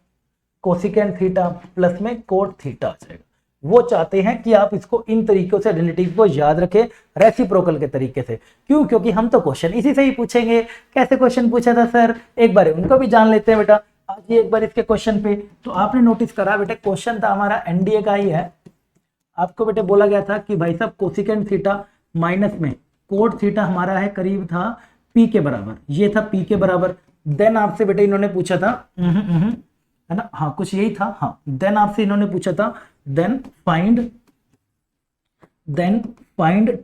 cosecant theta plus में कोट थीटा आ जाएगा। वो चाहते हैं कि आप इसको इन तरीकों से आइडेंटिटी को याद रखें, रेसिप्रोकल के तरीके से। क्यों, क्योंकि हम तो क्वेश्चन इसी से ही पूछेंगे। कैसे क्वेश्चन पूछा था सर, एक बार उनको भी जान लेते हैं बेटा। आज ये एक बार इसके क्वेश्चन पे, तो आपने नोटिस करा बेटे क्वेश्चन था हमारा एनडीए का ही है। आपको बेटे बोला गया था कि भाई साहब कोसिकेंड थीटा माइनस में कोट थीटा हमारा है करीब था पी के बराबर, ये था पी के बराबर। देन आपसे बेटे इन्होंने पूछा था है ना, हाँ कुछ यही था, हाँ। देन आपसे इन्होंने पूछा था देन फाइंड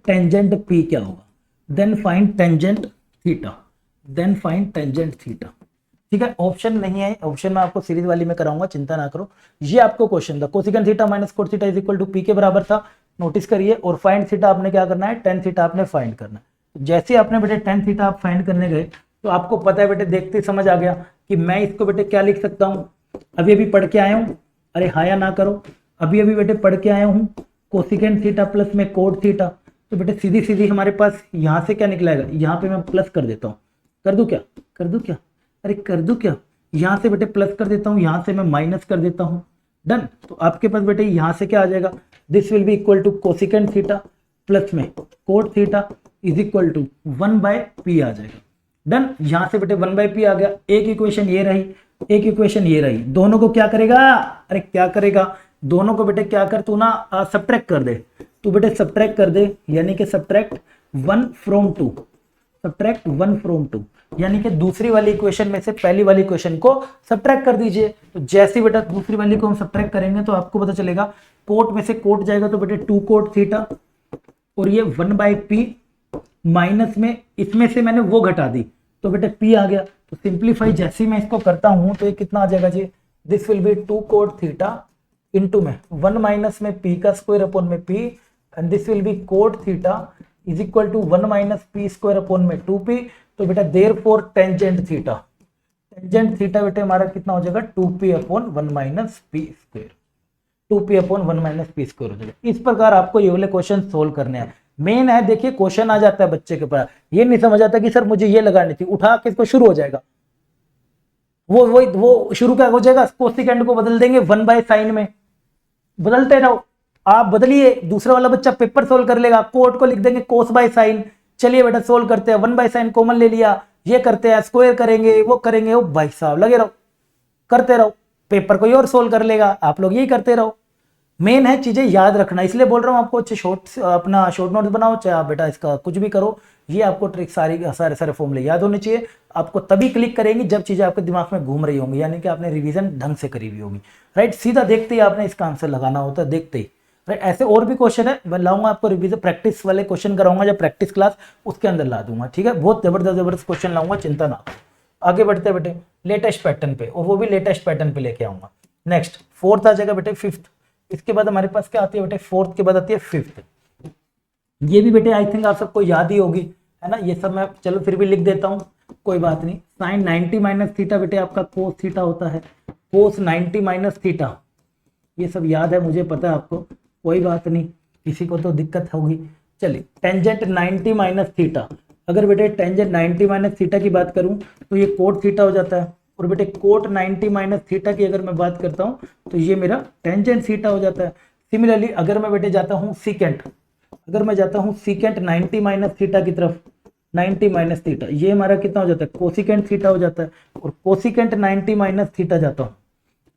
टेंजेंट पी क्या होगा, then find tangent theta, then find tangent theta, ठीक है। ऑप्शन नहीं है, ऑप्शन में आपको सीरीज वाली में कराऊंगा, चिंता ना करो। ये आपको क्वेश्चन था, cosecant theta minus cot theta is equal to P के बराबर था, नोटिस करिए। और फाइंड थीटा आपने क्या करना है, टेन थीटा आपने फाइंड करना है। जैसे आपने बेटे टेन थीटा आप फाइंड करने गए, तो आपको पता है बेटे, देखते समझ आ गया कि मैं इसको बेटे क्या लिख सकता हूँ, अभी अभी पढ़ के आया हूँ, अरे हाँ या ना करो, अभी अभी बेटे पढ़ के आया हूँ कोसिकेंड थीटा प्लस में कोट थीटा। तो बेटे सीधी सीधी हमारे पास यहाँ से क्या निकलेगा, यहाँ पे मैं प्लस कर देता हूँ, कर दूं क्या, कर दूं क्या, अरे कर दूं क्या, यहाँ से बेटे प्लस कर देता हूँ, यहाँ से मैं माइनस कर देता हूँ, डन। तो आपके पास बेटे यहाँ से क्या आ जाएगा, this will be equal to cosecant theta plus में cot theta is equal to 1 by P आ जाएगा, डन। यहाँ से बेटे 1 बाय पी आ गया। एक इक्वेशन ये रही, एक इक्वेशन ये रही, दोनों को क्या करेगा, अरे क्या करेगा, दोनों को बेटे क्या कर, तू ना सब्ट्रैक्ट कर दे, तू बेटे सब्ट्रैक्ट कर दे, यानी कि सब्ट्रैक्ट 1 फ्रॉम 2, सब्ट्रैक्ट 1 फ्रॉम 2, यानी कि दूसरी वाली इक्वेशन में से पहली वाली इक्वेशन को सब्ट्रैक्ट कर दीजिए। तो जैसे बेटा दूसरी वाली को हम सब्ट्रैक्ट करेंगे तो आपको पता चलेगा, कोट में से कोट जाएगा तो बेटे 2 कोट थीटा, और ये 1 बाय पी माइनस में इसमें से मैंने वो घटा दी तो बेटे पी आ गया। तो सिंप्लीफाई जैसे ही मैं इसको करता हूं तो ये कितना आ जाएगा जी, this will be 2 cot theta into में 1 माइनस में पी का स्क्वायर अपॉन में p, and this will be cot theta is equal to 1 minus p square upon में 2p। तो बेटा therefore tangent theta, tangent theta बेटे हमारा कितना हो जाएगा, 2p upon 1 minus p square, 2p upon 1 minus p square हो जाएगा। इस प्रकार आपको ये वाले क्वेश्चन सोल्व करने हैं। मेन है, देखिए क्वेश्चन आ जाता है बच्चे के पास, ये नहीं समझ आता कि सर मुझे ये लगानी थी, उठा के इसको शुरू हो जाएगा, वो शुरू क्या हो जाएगा, कोसिकेंड को बदल देंगे 1 बाय साइन में, बदलते रहो, आप बदलिए, दूसरा वाला बच्चा पेपर सोल्व कर लेगा, कोट को लिख देंगे कोस बाय साइन। चलिए बेटा सोल्व करते हैं, 1 बाय साइन कॉमन ले लिया, ये करते हैं, स्क्वायर करेंगे, वो करेंगे, ओ भाई साहब लगे रहो, करते रहो, पेपर कोई और सोल्व कर लेगा, आप लोग यही करते रहो। मेन है चीजें याद रखना, इसलिए बोल रहा हूँ आपको, अच्छे अपना शॉर्ट नोट्स बनाओ, चाहे आप बेटा इसका कुछ भी करो, ये आपको ट्रिक सारे सारे फॉर्मूले याद होने चाहिए। आपको तभी क्लिक करेंगी जब चीजें आपके दिमाग में घूम रही होंगी, यानी कि आपने रिवीजन ढंग से करी हुई होगी, राइट। सीधा देखते ही आपने इसका आंसर लगाना होता है, देखते ही, राइट। ऐसे और भी क्वेश्चन है, मैं लाऊंगा आपको रिवीजन, प्रैक्टिस वाले क्वेश्चन कराऊंगा जब प्रैक्टिस क्लास, उसके अंदर ला दूंगा, ठीक है। बहुत जबरदस्त क्वेश्चन लाऊंगा, चिंता ना। आगे बढ़ते बेटे लेटेस्ट पैटर्न पे, और वो भी लेटेस्ट पैटर्न पे लेके आऊंगा। नेक्स्ट फोर्थ आ जाएगा बेटे फिफ्थ, इसके बाद हमारे पास क्या आती है बेटे, फोर्थ के बाद आती है फिफ्थ। ये भी बेटे आई थिंक आप सबको याद ही होगी, है ना, ये सब मैं चलो फिर भी लिख देता हूँ, कोई बात नहीं। साइन 90 माइनस थीटा बेटे आपका कोस थीटा होता है, कोस 90 माइनस थीटा, ये सब याद है, मुझे पता है आपको, कोई बात नहीं, किसी को तो दिक्कत होगी। चलिए टेंजेंट 90 माइनस थीटा, अगर बेटे टेंजेंट 90 माइनस थीटा की बात करूं तो ये कोट थीटा हो जाता है, और बेटे कोट 90 माइनस थीटा की अगर मैं बात करता हूं तो ये मेरा टेंजेंट थीटा हो जाता है। सिमिलरली अगर मैं बेटे जाता हूं सीकेंट, अगर मैं जाता हूं सीकेंट 90 माइनस थीटा की तरफ, 90 माइनस थीटा, ये हमारा कितना हो जाता है, कोसिकेंट थीटा हो जाता है, और कोसिकेंट 90 माइनस थीटा जाता हूं,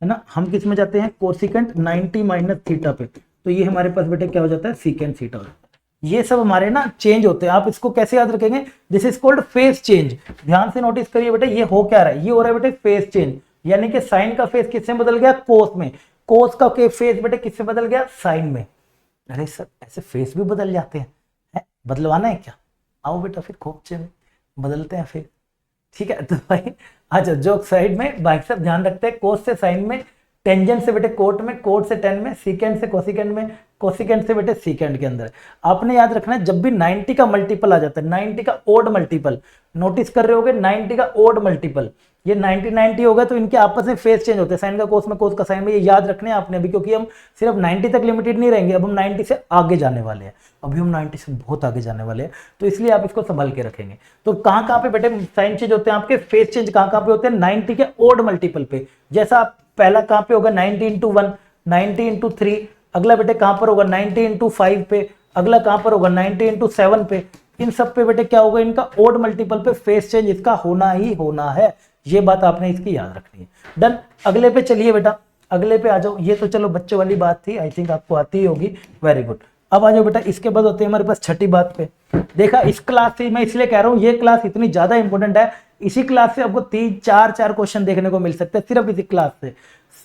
है ना, हम किस में जाते हैं, कोसिकेंट 90 माइनस थीटा पे, तो ये हमारे पास बेटे क्या हो जाता है, सीकेंट थीटा हो जाता है। ये सब हमारे ना चेंज होते हैं, आप इसको कैसे याद रखेंगे, this is called face change. ध्यान से नोटिस करिए बेटे, ये हो क्या रहा है, ये हो रहा है बेटे फेस चेंज, यानी कि साइन का फेस किससे बदल गया, कोस में, कोस का फेस बेटे किससे बदल गया, साइन में। अरे सर ऐसे फेस भी बदल जाते हैं, है? बदलवाना है क्या, आओ बेटा फिर खोपचे में बदलते हैं फिर, ठीक है। तो भाई अच्छा जोक साइड में, भाई साहब ध्यान रखते हैं, कोस से साइन में, टेंजेंट से बेटे कोट में, कोट से टेन में, सीकेंड से कोसिकेंड में, कोसिकेंड से बेटे सीकेंड के अंदर। आपने याद रखना है जब भी 90 का मल्टीपल आ जाता है, 90 का ओड मल्टीपल, नोटिस कर रहे होगे 90 का ओड मल्टीपल, ये 90 होगा तो इनके आपस में फेस चेंज होते हैं, साइन का कोस में, कोस का साइन में, ये याद रखने हैं आपने अभी, क्योंकि हम सिर्फ 90 तक लिमिटेड नहीं रहेंगे, अब हम 90 से आगे जाने वाले हैं, अभी हम 90 से बहुत आगे जाने वाले हैं, तो इसलिए आप इसको संभाल के रखेंगे। तो कहां पे बेटे साइन चेंज होते हैं आपके, फेस चेंज कहां पे होते हैं, 90 के ओड मल्टीपल पे। जैसा आप पहला कहां पे होगा 90 इंटू 1, 90 इंटू 3, अगला बेटे कहां पर होगा 90 इंटू 5 पे, अगला कहां पर होगा 90 इंटू 7 पे, इन सब पे बेटे क्या होगा, इनका ओड मल्टीपल पे फेस चेंज इसका होना ही होना है, ये बात आपने इसकी याद रखनी है। डन, अगले पे चलिए बेटा, अगले पे आ जाओ, ये तो चलो बच्चों वाली बात थी, आई थिंक आपको आती ही होगी, वेरी गुड। अब आ जाओ बेटा, इसके बाद होते हैं हमारे पास छठी बात पे। देखा इस क्लास से मैं इसलिए कह रहा हूं ये क्लास इतनी ज्यादा इंपॉर्टेंट है, इसी क्लास से आपको 3-4 क्वेश्चन देखने को मिल सकते हैं, सिर्फ इसी क्लास से।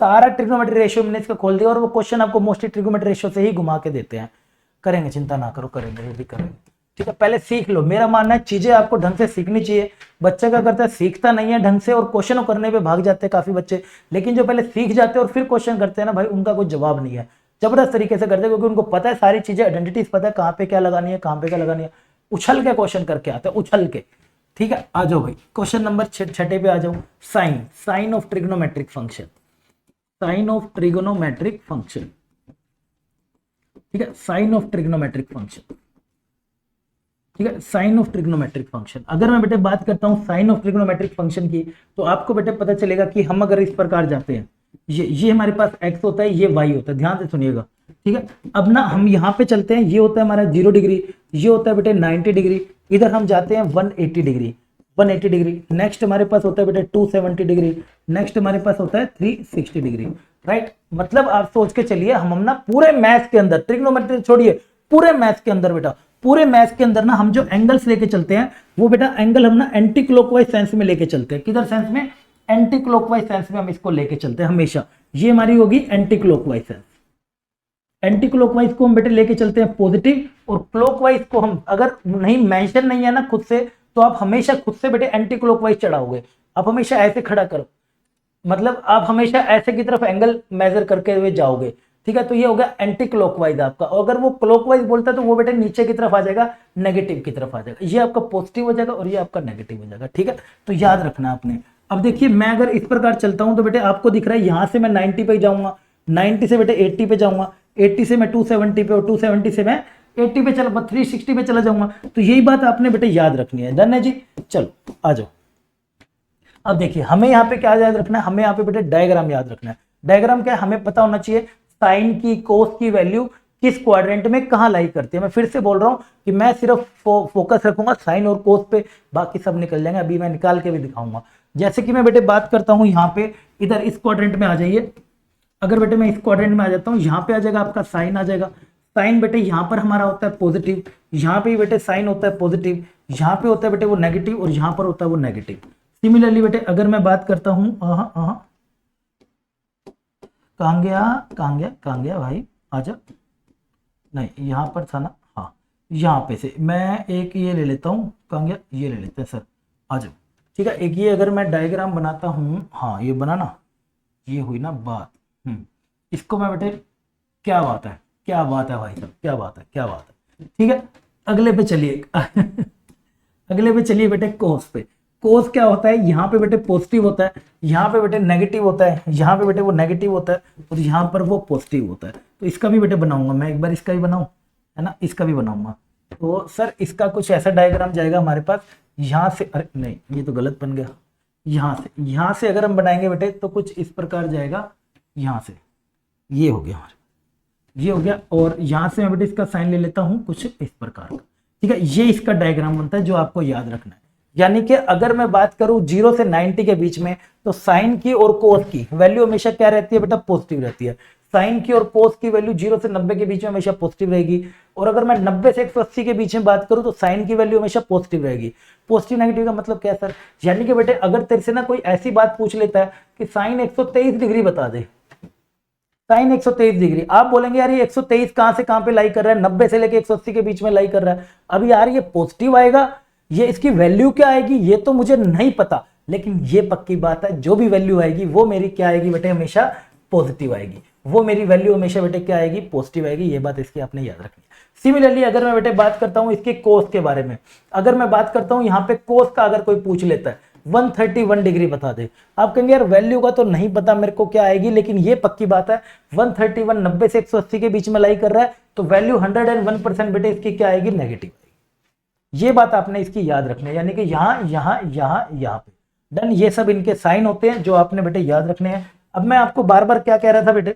सारा ट्रिग्नोमेट्री रेशियो मैंने इसका खोल दिया, और वो क्वेश्चन आपको मोस्टली ट्रिग्नोमेट्री रेशियो से ही घुमा के देते हैं। करेंगे, चिंता ना करो, करेंगे, ये भी करेंगे, ठीक है। पहले सीख लो, मेरा मानना है चीजें आपको ढंग से सीखनी चाहिए। बच्चा क्या करता है, सीखता नहीं है ढंग से, और क्वेश्चन करने पे भाग जाते हैं काफी बच्चे, लेकिन जो पहले सीख जाते हैं और फिर क्वेश्चन करते हैं ना भाई, उनका कोई जवाब नहीं है, जबरदस्त तरीके से करते हैं, क्योंकि उनको पता है सारी चीजें, आइडेंटिटीज पता है, कहाँ पे क्या लगानी है, कहाँ पे क्या लगानी है, उछल के क्वेश्चन करके आते हैं, उछल के, ठीक है। आ जाओ भाई क्वेश्चन नंबर छठे पे आ जाओ, sine, sine of trigonometric function, sine of trigonometric function, ठीक है, साइन ऑफ ट्रिग्नोमेट्रिक फंक्शन, ठीक है, साइन ऑफ ट्रिग्नोमेट्रिक फंक्शन। अगर मैं बेटे बात करता हूं साइन ऑफ ट्रिग्नोमेट्रिक फंक्शन की, तो आपको बेटे पता चलेगा कि हम अगर इस प्रकार जाते हैं, ये हमारे पास x होता है, ये y होता है, ध्यान से सुनिएगा, ठीक है। अब ना हम यहाँ पे चलते हैं, ये होता है हमारा 0 डिग्री, ये होता है बेटे 90 डिग्री, इधर हम जाते हैं 180 डिग्री, 180 डिग्री, नेक्स्ट हमारे पास होता है बेटे 270 डिग्री, नेक्स्ट हमारे पास होता है 360 डिग्री, राइट। मतलब आप सोच के चलिए, हम ना पूरे मैथ्स के अंदर, ट्रिग्नोमेट्री छोड़िए, पूरे मैथ्स के अंदर बेटा, पूरे मैथ्स के अंदर ना हम जो एंगल्स लेके चलते हैं, वो बेटा एंगल हम ना एंटी क्लॉकवाइज सेंस में लेके चलते हैं। किधर सेंस में, एंटी क्लॉकवाइज सेंस में हम इसको लेके चलते हैं हमेशा, ये हमारी होगी anti clockwise sense. Anti clockwise को हम बेटे लेके चलते हैं पॉजिटिव, और क्लॉकवाइज को हम अगर नहीं मेंशन नहीं है ना खुद से, तो आप हमेशा खुद से बेटे एंटी क्लॉकवाइज चढ़ाओगे, आप हमेशा ऐसे खड़ा करो, मतलब आप हमेशा ऐसे की तरफ एंगल मेजर करके हुए जाओगे, ठीक है। तो ये हो गया एंटी क्लॉकवाइज आपका, और अगर वो क्लॉकवाइज बोलता है तो वो बेटे नीचे की तरफ आ जाएगा, नेगेटिव की तरफ आ जाएगा, ये आपका पॉजिटिव हो जाएगा और ये आपका नेगेटिव हो जाएगा, ठीक है। तो याद रखना आपने। अब देखिए मैं अगर इस प्रकार चलता हूं तो बेटे आपको दिख रहा है यहां से मैं 90 पे जाऊंगा, 90 से बेटे 80 पे जाऊंगा, 80 से मैं 270 पे, और 270 से मैं 80 पे चला, 360 पे चला जाऊंगा। तो यही बात आपने बेटे याद रखनी है। डन है जी, चलो आ जाओ। अब देखिए हमें यहाँ पे क्या याद रखना है, हमें यहाँ पे बेटे डायग्राम याद रखना है। डायग्राम क्या है, हमें पता होना चाहिए साइन की, कोस की वैल्यू किस क्वाड्रेंट में कहाँ लाई करती है। मैं फिर से बोल रहा हूँ कि मैं सिर्फ फोकस रखूंगा साइन और कोस पे, बाकी सब निकल जाएंगे। अभी मैं निकाल के भी दिखाऊंगा। जैसे कि मैं बेटे बात करता हूँ यहाँ पे, इधर इस क्वाड्रेंट में आ जाइए। अगर बेटे मैं इस क्वाड्रेंट में आ जाता हूँ, यहाँ पे आ जाएगा आपका साइन आ जाएगा। साइन बेटे यहाँ पर हमारा होता है पॉजिटिव, यहाँ पे बेटे साइन होता है पॉजिटिव, यहाँ पे होता है बेटे वो नेगेटिव, और यहाँ पर होता है वो नेगेटिव। सिमिलरली बेटे अगर मैं बात करता हूँ, कहाँ गया कहाँ गया कहाँ गया भाई, आजा, नहीं यहाँ पर था ना, हाँ यहाँ पे से मैं एक ये ले लेता हूँ, कहाँ गया, ये ले लेते हैं सर, आ जाओ। ठीक है, एक ये अगर मैं डायग्राम बनाता हूँ, हाँ ये बनाना, ये हुई ना बात। इसको मैं बेटे, क्या बात है, क्या बात है भाई साहब, क्या बात है, क्या बात है। ठीक है, अगले पे चलिए अगले पे चलिए बेटे कोस पे। कोस क्या होता है, यहाँ पे बेटे पॉजिटिव होता है, यहाँ पे बेटे नेगेटिव होता है, यहाँ पे बेटे वो नेगेटिव होता है, और यहाँ पर वो पॉजिटिव होता है। तो इसका भी बेटे बनाऊंगा मैं, एक बार इसका भी बनाऊं, है ना, इसका भी बनाऊंगा। तो सर इसका कुछ ऐसा डायग्राम जाएगा हमारे पास, यहाँ से, अरे नहीं ये तो गलत बन गया, यहाँ से अगर हम बनाएंगे बेटे तो कुछ इस प्रकार जाएगा, यहाँ से ये हो गया हमारे, ये हो गया, और यहाँ से मैं बेटे इसका साइन ले लेता हूँ कुछ इस प्रकार का। ठीक है, ये इसका डायग्राम बनता है जो आपको याद रखना है। यानी कि अगर मैं बात करूं 0 से 90 के बीच में, तो साइन की और कोस की वैल्यू हमेशा क्या रहती है बेटा, पॉजिटिव रहती है। साइन की और कोस की वैल्यू 0 से 90 के बीच में हमेशा पॉजिटिव रहेगी। और अगर मैं 90 से 180 के बीच में बात करूं तो साइन की वैल्यू हमेशा पॉजिटिव रहेगी। पॉजिटिव नेगेटिव का मतलब क्या है सर, यानी कि बेटे अगर तेरे से ना कोई ऐसी बात पूछ लेता है कि साइन 123 डिग्री बता दे, साइन 123 डिग्री, आप बोलेंगे यार ये 123 कहां से कहां पे लाई कर रहा है, 90 से लेके 180 के बीच में लाई कर रहा है। अब यार ये पॉजिटिव आएगा, ये इसकी वैल्यू क्या आएगी ये तो मुझे नहीं पता, लेकिन ये पक्की बात है जो भी वैल्यू आएगी वो मेरी क्या आएगी बेटे, हमेशा पॉजिटिव आएगी। वो मेरी वैल्यू हमेशा बेटे क्या आएगी, पॉजिटिव आएगी। ये बात इसकी आपने याद रखनी है। सिमिलरली अगर मैं बेटे बात करता हूं इसके कोस के बारे में, अगर मैं बात करता हूं यहाँ पे कोस का, अगर कोई पूछ लेता है 131 डिग्री बता दे, आप कहेंगे यार वैल्यू का तो नहीं पता मेरे को क्या आएगी, लेकिन ये पक्की बात है 131 90 से 180 के बीच में लाई कर रहा है, तो वैल्यू 101% बेटे इसकी क्या आएगी, नेगेटिव। ये बात आपने इसकी याद रखनी है, यानी कि यहाँ पे डन। ये सब इनके साइन होते हैं जो आपने बेटे याद रखने हैं। अब मैं आपको बार बार क्या कह रहा था बेटे,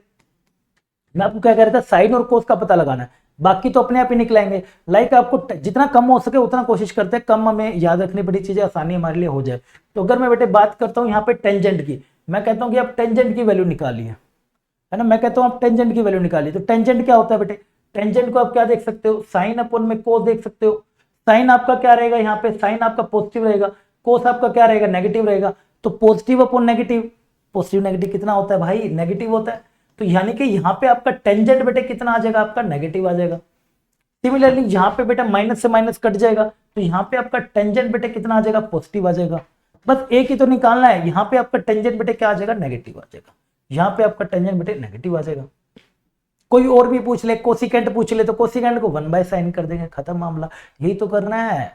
मैं आपको क्या कह रहा था, साइन और कोस का पता लगाना है, बाकी तो अपने आप ही निकलेंगे। लाइक आपको जितना कम हो सके उतना कोशिश करते हैं कम हमें याद रखनी पड़ी चीजें, आसानी हमारे लिए हो जाए। तो अगर मैं बेटे बात करता हूँ यहाँ पे टेंजेंट की, मैं कहता हूँ कि आप टेंजेंट की वैल्यू निकालिए, है ना, मैं कहता हूँ आप टेंजेंट की वैल्यू निकालिए। तो टेंजेंट क्या होता है बेटे, टेंजेंट को आप क्या देख सकते हो, साइन अपॉन में कोस देख सकते हो। साइन आपका क्या रहेगा, यहाँ पे साइन आपका पॉजिटिव रहेगा, कोस आपका क्या रहेगा, नेगेटिव रहेगा। तो positive upon negative, positive negative कितना होता है भाई, नेगेटिव होता है। तो यानी कि यहाँ पे आपका टेंजेंट बेटे कितना आ जाएगा, आपका नेगेटिव आ जाएगा। सिमिलरली यहाँ पे बेटा माइनस से माइनस कट जाएगा, तो यहाँ पे आपका टेंजेंट बेटे कितना आ जाएगा, पॉजिटिव आ जाएगा। बस एक ही तो निकालना है, यहाँ पे आपका टेंजेंट बेटे क्या आ जाएगा, नेगेटिव आ जाएगा। यहाँ पे आपका टेंजेंट बेटे नेगेटिव आ जाएगा। कोई और भी पूछ ले, कोसिकेंट पूछ ले, तो कोसिकेंट को 1/sin कर देंगे, खत्म मामला। यही तो करना है,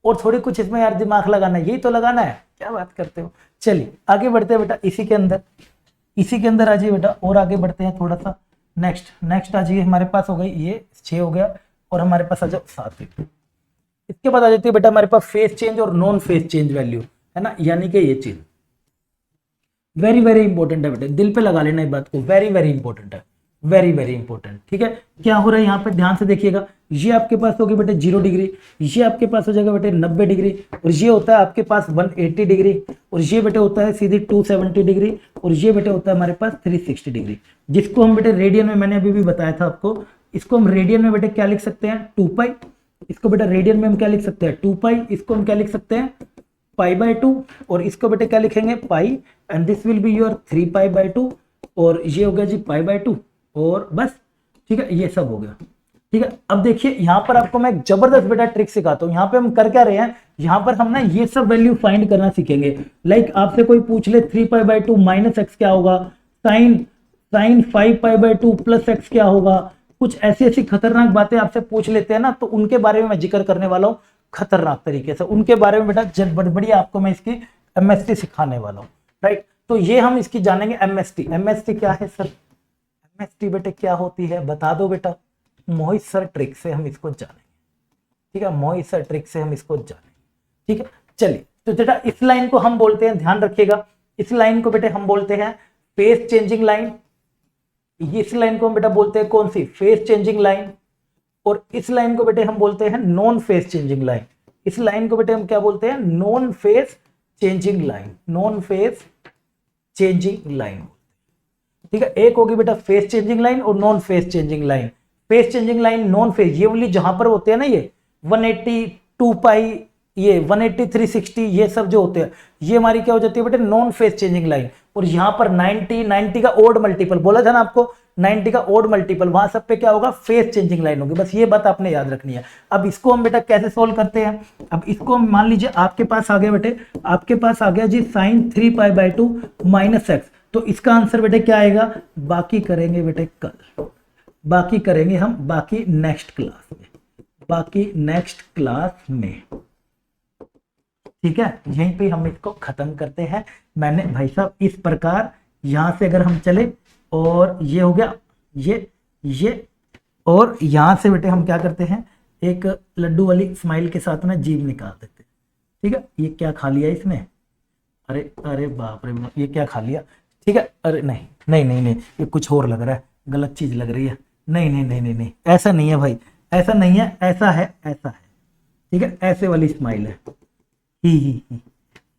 और थोड़ी कुछ इसमें यार दिमाग लगाना है, यही तो लगाना है, क्या बात करते हो। चलिए आगे बढ़ते हैं बेटा, इसी के अंदर आ जाइए बेटा, और आगे बढ़ते हैं थोड़ा सा। नेक्स्ट आ जाइए, हमारे पास हो गई ये 6 हो गया, और हमारे पास आ जाओ 7। इसके बाद आ जाती है बेटा हमारे पास फेस चेंज और नॉन फेस चेंज वैल्यू, है ना, यानी कि ये चीज वेरी वेरी इंपॉर्टेंट है बेटे, दिल पे लगा लेना इस बात को, वेरी वेरी इंपॉर्टेंट है, वेरी वेरी इंपॉर्टेंट। ठीक है, क्या हो रहा है यहाँ पे ध्यान से देखिएगा, ये आपके पास होगी बेटे 0 डिग्री, ये आपके पास हो जाएगा बेटे 90 डिग्री, और ये होता है आपके पास 180 डिग्री, और ये बेटे होता है सीधी 270 डिग्री, और ये बेटे होता है हमारे पास 360 डिग्री, जिसको हम बेटे रेडियन में, मैंने अभी भी बताया था आपको, इसको हम रेडियन में बेटे क्या लिख सकते हैं, 2 पाई। इसको बेटा रेडियन में हम क्या लिख सकते हैं, 2 पाई। इसको हम क्या लिख सकते हैं, π/2, और इसको बेटे क्या लिखेंगे, pi, and this will be your 3π/2, और ये हो गया जी π/2, और बस। ठीक है, ये सब हो गया। ठीक है, अब देखिए यहाँ पर आपको मैं एक जबरदस्त बेटा ट्रिक सिखाता हूँ। यहाँ पे हम कर क्या रहे हैं, यहाँ पर हम ना ये सब वैल्यू फाइंड करना सीखेंगे। लाइक आपसे कोई पूछ ले 3π/2 माइनस एक्स क्या होगा, साइन 5π/2 प्लस एक्स क्या होगा, कुछ ऐसी ऐसी खतरनाक बातें आपसे पूछ लेते हैं ना, तो उनके बारे में मैं जिक्र करने वाला हूँ खतरनाक तरीके से, उनके बारे में बेटा बढ़िया आपको मैं इसकी एमएसटी सिखाने वाला हूँ। राइट, तो ये हम इसकी जानेंगे एमएसटी। एमएसटी क्या है सर, एमएसटी बेटे क्या होती है बता दो बेटा, मोहित सर ट्रिक से हम इसको जानेंगे। ठीक है, मोहित सर ट्रिक से हम इसको जानेंगे। ठीक है, चलिए, तो बेटा इस लाइन को हम बोलते हैं, ध्यान रखिएगा, इस लाइन को बेटे हम बोलते हैं फेस चेंजिंग लाइन। इस लाइन को हम बेटा बोलते हैं कौन सी, फेस चेंजिंग लाइन। और इस लाइन को बेटे हम बोलते हैं नॉन फेस चेंजिंग लाइन। इस लाइन को बेटे हम क्या बोलते हैं, non face changing line, non face changing line. ठीक है, एक होगी बेटा फेस चेंजिंग लाइन और non face changing line. Face changing line non face, ये वाली जहां पर होते हैं ना ये 180 2 पाई, ये 180 360 ये सब जो होते हैं, ये हमारी क्या हो जाती है बेटे, नॉन फेस चेंजिंग लाइन। और यहां पर 90 का ओड मल्टीपल बोला था ना आपको, 90 का ओड मल्टीपल, वहां सब पे क्या होगा, फेस चेंजिंग लाइन होगी। बस ये बात आपने याद रखनी है। अब इसको हम बेटा कैसे सोल्व करते हैं, अब इसको हम मान लीजिए आपके पास आ गया बेटे, आपके पास आ गया जी sin 3π/2 - x। तो इसका आंसर बेटे क्या आएगा, बाकी करेंगे बेटे कल, बाकी करेंगे हम बाकी नेक्स्ट क्लास में, बाकी नेक्स्ट क्लास में। ठीक है, यहीं पे हम इसको खत्म करते हैं। मैंने भाई साहब इस प्रकार यहां से अगर हम चले और ये हो गया ये और यहां से बेटे हम क्या करते हैं, एक लड्डू वाली स्माइल के साथ ना जीभ निकाल देते हैं। ठीक है, ये क्या खा लिया इसने, अरे अरे बाप रे बाप, ये क्या खा लिया। ठीक है, अरे नहीं नहीं नहीं नहीं, ये कुछ और लग रहा है, गलत चीज लग रही है। नहीं नहीं नहीं नहीं नहीं, ऐसा नहीं है भाई, ऐसा नहीं है, ऐसा है, ऐसा है। ठीक है, ऐसे वाली स्माइल है, ही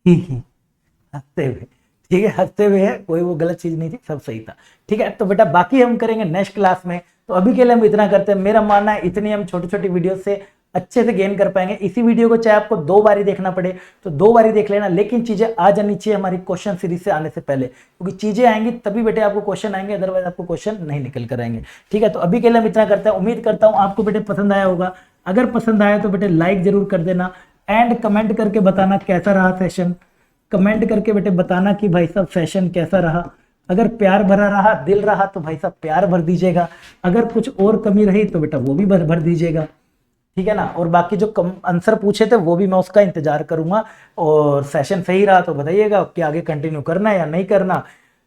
हंसते हुए। ठीक है, हंसते हुए है, कोई वो गलत चीज नहीं थी, सब सही था। ठीक है, तो बेटा बाकी हम करेंगे नेक्स्ट क्लास में। तो अभी के लिए हम इतना करते हैं। मेरा मानना है इतनी हम छोटी छोटी वीडियो से अच्छे से गेन कर पाएंगे। इसी वीडियो को चाहे आपको 2 बारी देखना पड़े तो 2 बारी देख लेना, लेकिन चीजें आ जानी चाहिए हमारी क्वेश्चन सीरीज से आने से पहले, क्योंकि चीजें आएंगी तभी बेटे आपको क्वेश्चन आएंगे, अदरवाइज आपको क्वेश्चन नहीं निकल कर आएंगे। ठीक है, तो अभी के लिए हम इतना करते हैं। उम्मीद करता हूं आपको बेटे पसंद आया होगा। अगर पसंद आया तो बेटे लाइक जरूर कर देना एंड कमेंट करके बताना कैसा रहा सेशन। कमेंट करके बेटे बताना कि भाई साहब सेशन कैसा रहा। अगर प्यार भरा रहा, दिल रहा, तो भाई साहब प्यार भर दीजिएगा। अगर कुछ और कमी रही तो बेटा वो भी भर दीजिएगा। ठीक है ना, और बाकी जो कम आंसर पूछे थे वो भी मैं उसका इंतजार करूंगा। और सेशन सही रहा तो बताइएगा कि आगे कंटिन्यू करना है या नहीं करना।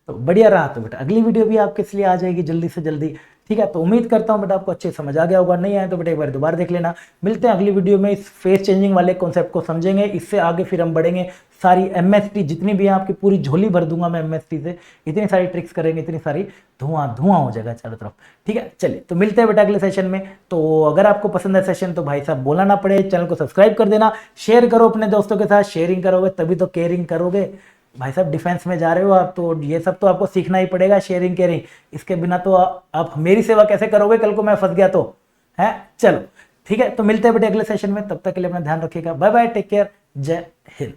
तो बढ़िया रहा तो बेटा अगली वीडियो भी आपके लिए आ जाएगी जल्दी से जल्दी। ठीक है, तो उम्मीद करता हूं बेटा आपको अच्छे समझ आ गया होगा। नहीं आया तो बेटा एक बार दोबारा देख लेना। मिलते हैं अगली वीडियो में, इस फेस चेंजिंग वाले कॉन्सेप्ट को समझेंगे। इससे आगे फिर हम बढ़ेंगे। सारी एमएसटी जितनी भी है आपकी पूरी झोली भर दूंगा मैं एमएसटी से। इतनी सारी ट्रिक्स करेंगे, इतनी सारी धुआं हो जाएगा चारों तरफ। ठीक है, चलिए तो मिलते हैं बेटा अगले सेशन में। तो अगर आपको पसंद है सेशन तो भाई साहब बोला ना पड़े, चैनल को सब्सक्राइब कर देना, शेयर करो अपने दोस्तों के साथ। शेयरिंग करोगे तभी तो केयरिंग करोगे। भाई साहब डिफेंस में जा रहे हो आप, तो ये सब तो आपको सीखना ही पड़ेगा, शेयरिंग केयरिंग। इसके बिना तो आप मेरी सेवा कैसे करोगे, कल को मैं फंस गया तो है। चलो ठीक है, तो मिलते हैं बेटे अगले सेशन में। तब तक के लिए अपना ध्यान रखिएगा। बाय बाय, टेक केयर, जय हिंद।